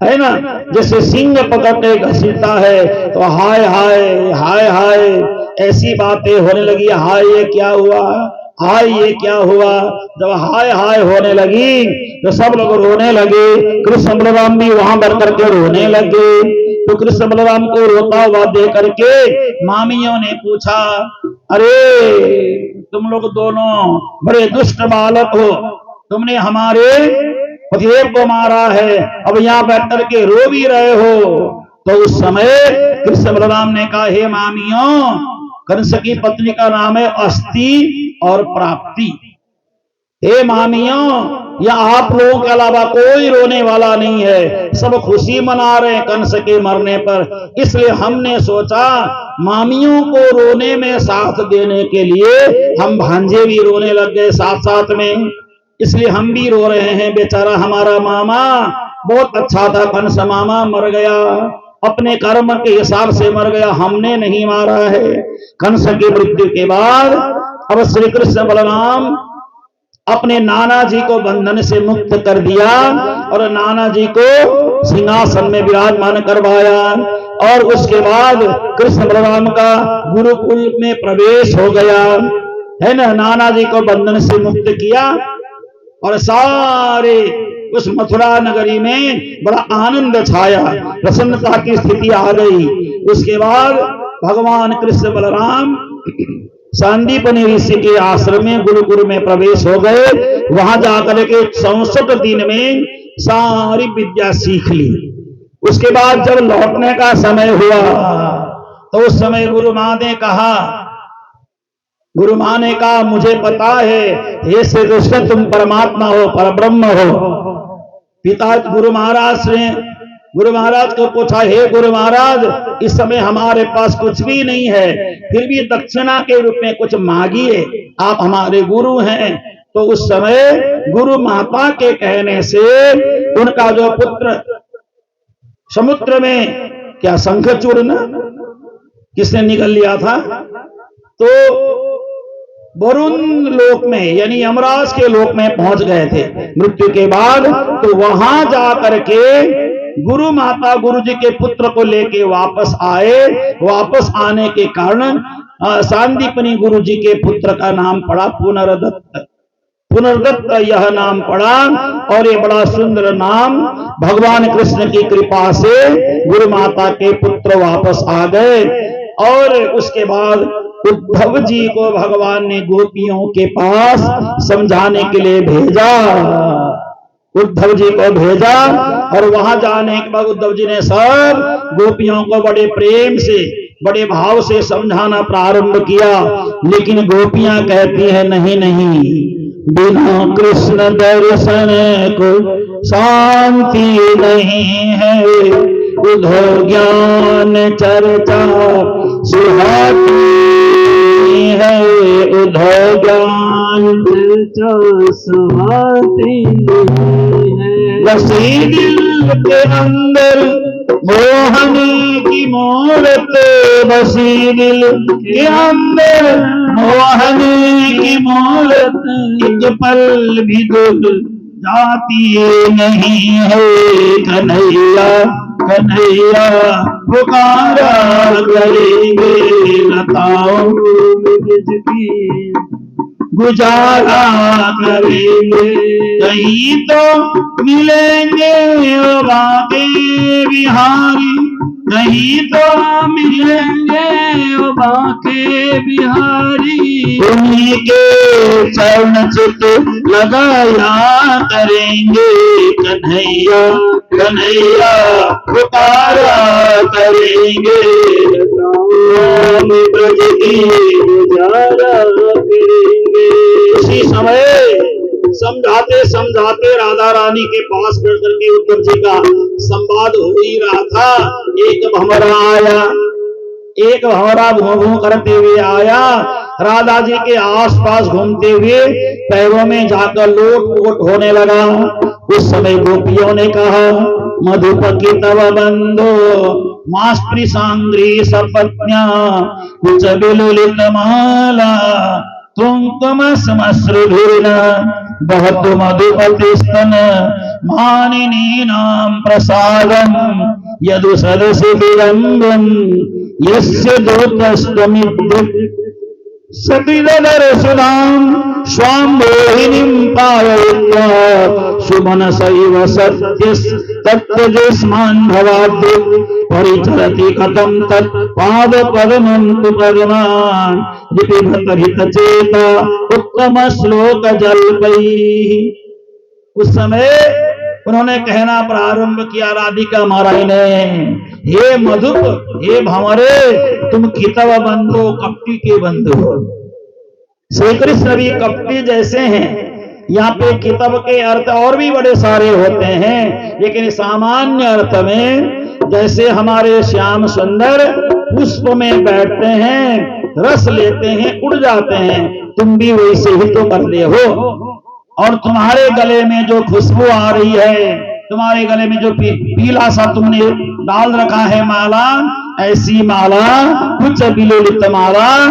है ना, जैसे सिंह पकड़ के घसीटता है। तो हाय हाय हाय हाय ऐसी बातें होने लगी। हाय ये क्या हुआ, हाय ये क्या हुआ। जब हाय हाय होने लगी तो सब लोग रोने लगे। कृष्ण बलराम भी वहां बढ़ करके रोने लगे। तो कृष्ण बलराम को रोता हुआ देख करके मामियों ने पूछा, अरे तुम लोग दोनों बड़े दुष्ट बालक हो, तुमने हमारे पतिदेव को मारा है, अब यहाँ बैठ करके रो भी रहे हो। तो उस समय कृष्ण बलराम ने कहा, हे मामियों, कंस की पत्नी का नाम है अस्ति और प्राप्ति। हे मामियों, या आप लोगों के अलावा कोई रोने वाला नहीं है, सब खुशी मना रहे हैं कंस के मरने पर। इसलिए हमने सोचा मामियों को रोने में साथ देने के लिए हम भांजे भी रोने लग गए साथ साथ में। इसलिए हम भी रो रहे हैं। बेचारा हमारा मामा बहुत अच्छा था, कंस मामा मर गया, अपने कर्म के हिसाब से मर गया, हमने नहीं मारा है। कंस की मृत्यु के बाद अब श्री कृष्ण बलराम अपने नाना जी को बंधन से मुक्त कर दिया और नाना जी को सिंहासन में विराजमान करवाया। और उसके बाद कृष्ण बलराम का गुरुकुल में प्रवेश हो गया, है ना। नाना जी को बंधन से मुक्त किया और सारे उस मथुरा नगरी में बड़ा आनंद छाया, प्रसन्नता की स्थिति आ गई। उसके बाद भगवान कृष्ण बलराम सांदीपनि ऋषि के आश्रम में गुरुकुल में प्रवेश हो गए। वहां जाकर के 64 दिन में सारी विद्या सीख ली। उसके बाद जब लौटने का समय हुआ तो उस समय गुरु मां ने कहा, मुझे पता है हे श्री कृष्ण तुम परमात्मा हो, परब्रह्म हो। पिता गुरु महाराज को पूछा, हे गुरु महाराज, इस समय हमारे पास कुछ भी नहीं है, फिर भी दक्षिणा के रूप में कुछ मांगिए, आप हमारे गुरु हैं। तो उस समय गुरु माता के कहने से उनका जो पुत्र समुद्र में क्या शंखचूर्ण किसने निगल लिया था, तो वरुण लोक में यानी यमराज के लोक में पहुंच गए थे मृत्यु के बाद। तो वहां जाकर के गुरु माता गुरु जी के पुत्र को लेके वापस आए। वापस आने के कारण सांदीपनि गुरु जी के पुत्र का नाम पड़ा पुनर्दत्त। पुनर्दत्त यह नाम पड़ा और ये बड़ा सुंदर नाम। भगवान कृष्ण की कृपा से गुरु माता के पुत्र वापस आ गए। और उसके बाद उद्धव जी को भगवान ने गोपियों के पास समझाने के लिए भेजा। उद्धव जी को भेजा और वहां जाने के बाद उद्धव जी ने सब गोपियों को बड़े प्रेम से बड़े भाव से समझाना प्रारंभ किया। लेकिन गोपियां कहती हैं, नहीं नहीं, बिना कृष्ण दर्शन को शांति नहीं है। उद्धव ज्ञान चर्चा सुहाती है, उद्धव ज्ञान चर्चा सुहाती है। रसी दिल के अंदर मोहनी की मूरत बसी, दिल के अंदर मोहनी की मूरत, एक पल भी दूर जाती नहीं है। कन्हैया कन्हैया पुकारा करेंगे, लताओं की गुजारा करेंगे। कहीं तो मिलेंगे ओ बाके बिहारी, कहीं तो मिलेंगे ओ बाके बिहारी, उन्हीं के चरण चित लगाया करेंगे। कन्हैया कन्हैया पुकारा करेंगे, ब्रज की गुजारा करेंगे। उसी समय समझाते समझाते राधा रानी के पास बैठ करके उद्धव जी का संवाद हो ही रहा था। एक भंवरा आया, एक भंवरा भूं भूं करते हुए आया, राधा जी के आसपास घूमते हुए पैरों में जाकर लोट पोट होने लगा। उस समय गोपियों ने कहा, मधुपकी तव बंधो मास्त्री सांग्री सपत्न्या कुछ बिलुलित माला, तुम समश्रुभिर्न बहुत मधुपति स्तन मानिनी नाम प्रसादम यदु सदसि विरंगम यस्य दूतस्तमिद् सकृदर्शनां स्वाम्भोहिनीं पाययित्वा सुमनसैव सत्यस्तत्त्वजस्मान् भवाद्य परिचरति कथं तत् पादपद्मं तु पद्मान् लिपिबत हितचेता उत्तम श्लोक जल्पैः। उस समय उन्होंने कहना प्रारंभ किया राधिका महारानी ने, हे मधुप, हे भंवरे, तुम कितव बंधु, कपटी के बंधु हो। श्री कृष्ण भी कपटी जैसे हैं। यहाँ पे कितव के अर्थ और भी बड़े सारे होते हैं, लेकिन सामान्य अर्थ में जैसे हमारे श्याम सुंदर पुष्प में बैठते हैं, रस लेते हैं, उड़ जाते हैं, तुम भी वैसे ही तो करते हो। और तुम्हारे गले में जो खुशबू आ रही है, तुम्हारे गले में जो पीला सा तुमने डाल रखा है माला, ऐसी माला कुछ बिलुलित माला,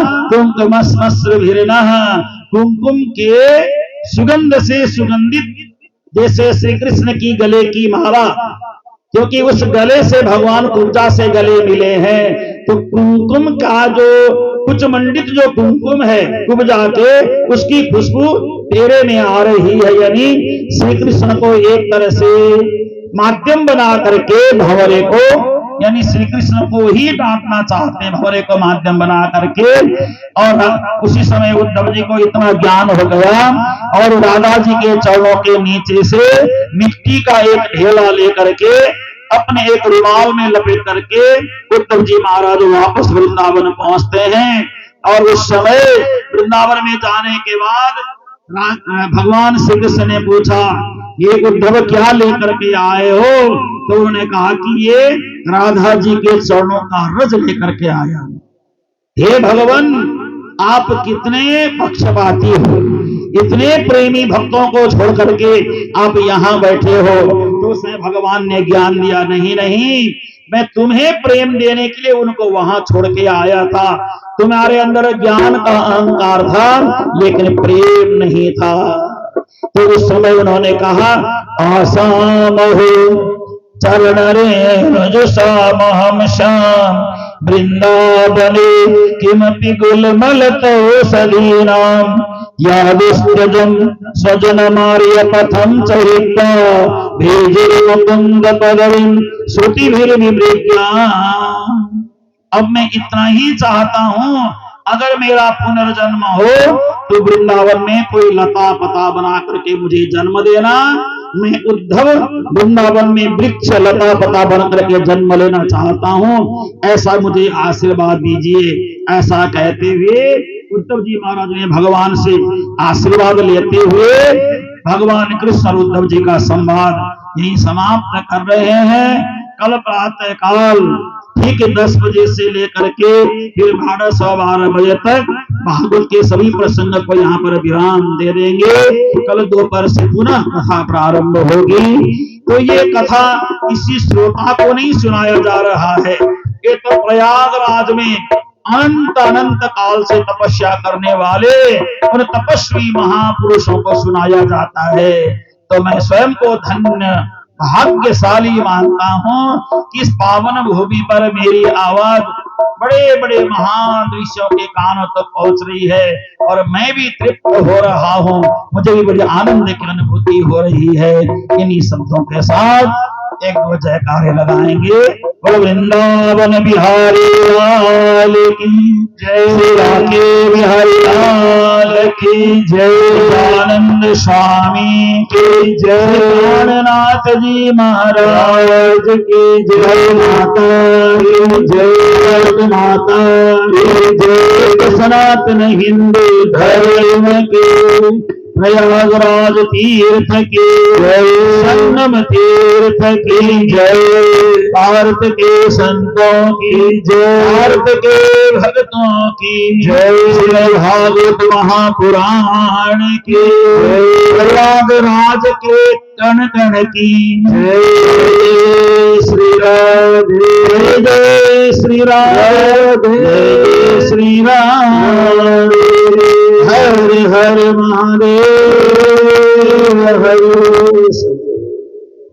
कुमकुम के सुगंध से सुगंधित, जैसे श्री कृष्ण की गले की माला, क्योंकि उस गले से भगवान कुब्जा से गले मिले हैं। तो कुमकुम का जो कुछ मंडित जो कुमकुम है कुब्जा के, उसकी खुशबू तेरे में आ रही है। यानी श्री कृष्ण को एक तरह से माध्यम बना करके भंवरे को, यानी श्री कृष्ण को ही डांटना चाहते हैं भंवरे को माध्यम बना करके। और उसी समय उद्धव जी को इतना ज्ञान हो गया और राधा जी के चरणों के नीचे से मिट्टी का एक ढेला लेकर के अपने एक रुमाल में लपेट करके उद्धव जी महाराज वापस वृंदावन पहुंचते हैं। और उस समय वृंदावन में जाने के बाद भगवान श्री कृष्ण ने पूछा, ये उद्धव क्या लेकर के आए हो? तो उन्होंने कहा कि ये राधा जी के चरणों का रज लेकर के आया। हे भगवान, आप कितने पक्षपाती हो, इतने प्रेमी भक्तों को छोड़ करके आप यहाँ बैठे हो। तो उसने भगवान ने ज्ञान दिया, नहीं नहीं, मैं तुम्हें प्रेम देने के लिए उनको वहां छोड़ के आया था। तुम्हारे अंदर ज्ञान का अहंकार था, लेकिन प्रेम नहीं था। तो उस समय उन्होंने कहा, आसाम हो चरण रे साम श्याम वृंदावने किमपि गुलमल तो सदीनाम यादुस्तजम स्वजन मार्य पथम चरिता भेजे मुकुंद पदवीं श्रुतिभिर्विमृज्ञा। अब मैं इतना ही चाहता हूं, अगर मेरा पुनर्जन्म हो तो वृंदावन में कोई लता पता बना करके मुझे जन्म देना। मैं उद्धव वृंदावन में वृक्ष लता पता बन करके जन्म लेना चाहता हूं, ऐसा मुझे आशीर्वाद दीजिए। ऐसा कहते हुए उद्धव जी महाराज ने भगवान से आशीर्वाद लेते हुए भगवान कृष्ण और उद्धव जी का संवाद यही समाप्त कर रहे हैं। कल प्रातः काल ठीक 10 बजे से लेकर के फिर 12:15 बजे तक भागवत के सभी प्रसंग को यहाँ पर विराम दे देंगे। कल दोपहर से पुनः कथा प्रारंभ होगी। तो ये कथा किसी श्रोता को नहीं सुनाया जा रहा है, ये तो प्रयागराज में अनंत अनंत काल से तपस्या करने वाले उन तपस्वी महापुरुषों को सुनाया जाता है। तो मैं स्वयं को धन्य भाग्यशाली मानता हूं कि इस पावन भूमि पर मेरी आवाज बड़े बड़े महान ऋषियों के कानों तक पहुंच रही है और मैं भी तृप्त हो रहा हूं, मुझे भी बड़ी आनंद की अनुभूति हो रही है। इन्हीं शब्दों के साथ एक दो जयकारे लगाएंगे। बोलो वृंदावन बिहारी लाल की जय, श्री राधे बिहारी लाल की जय, आनंद स्वामी की जय, प्राणनाथ जी महाराज की जय, माता की जय, माता की जय, सनातन हिंदू धर्म के, प्रयागराज तीर्थ की जय, संगम तीर्थ की जय, भारत के संतों की जय, भारत के भक्तों की जय, श्री भागवत महापुराण की जय, प्रयागराज के कण कण की जय, श्री राधे जय, श्री राधे जय, श्री राम, हर हर महादेव, हरे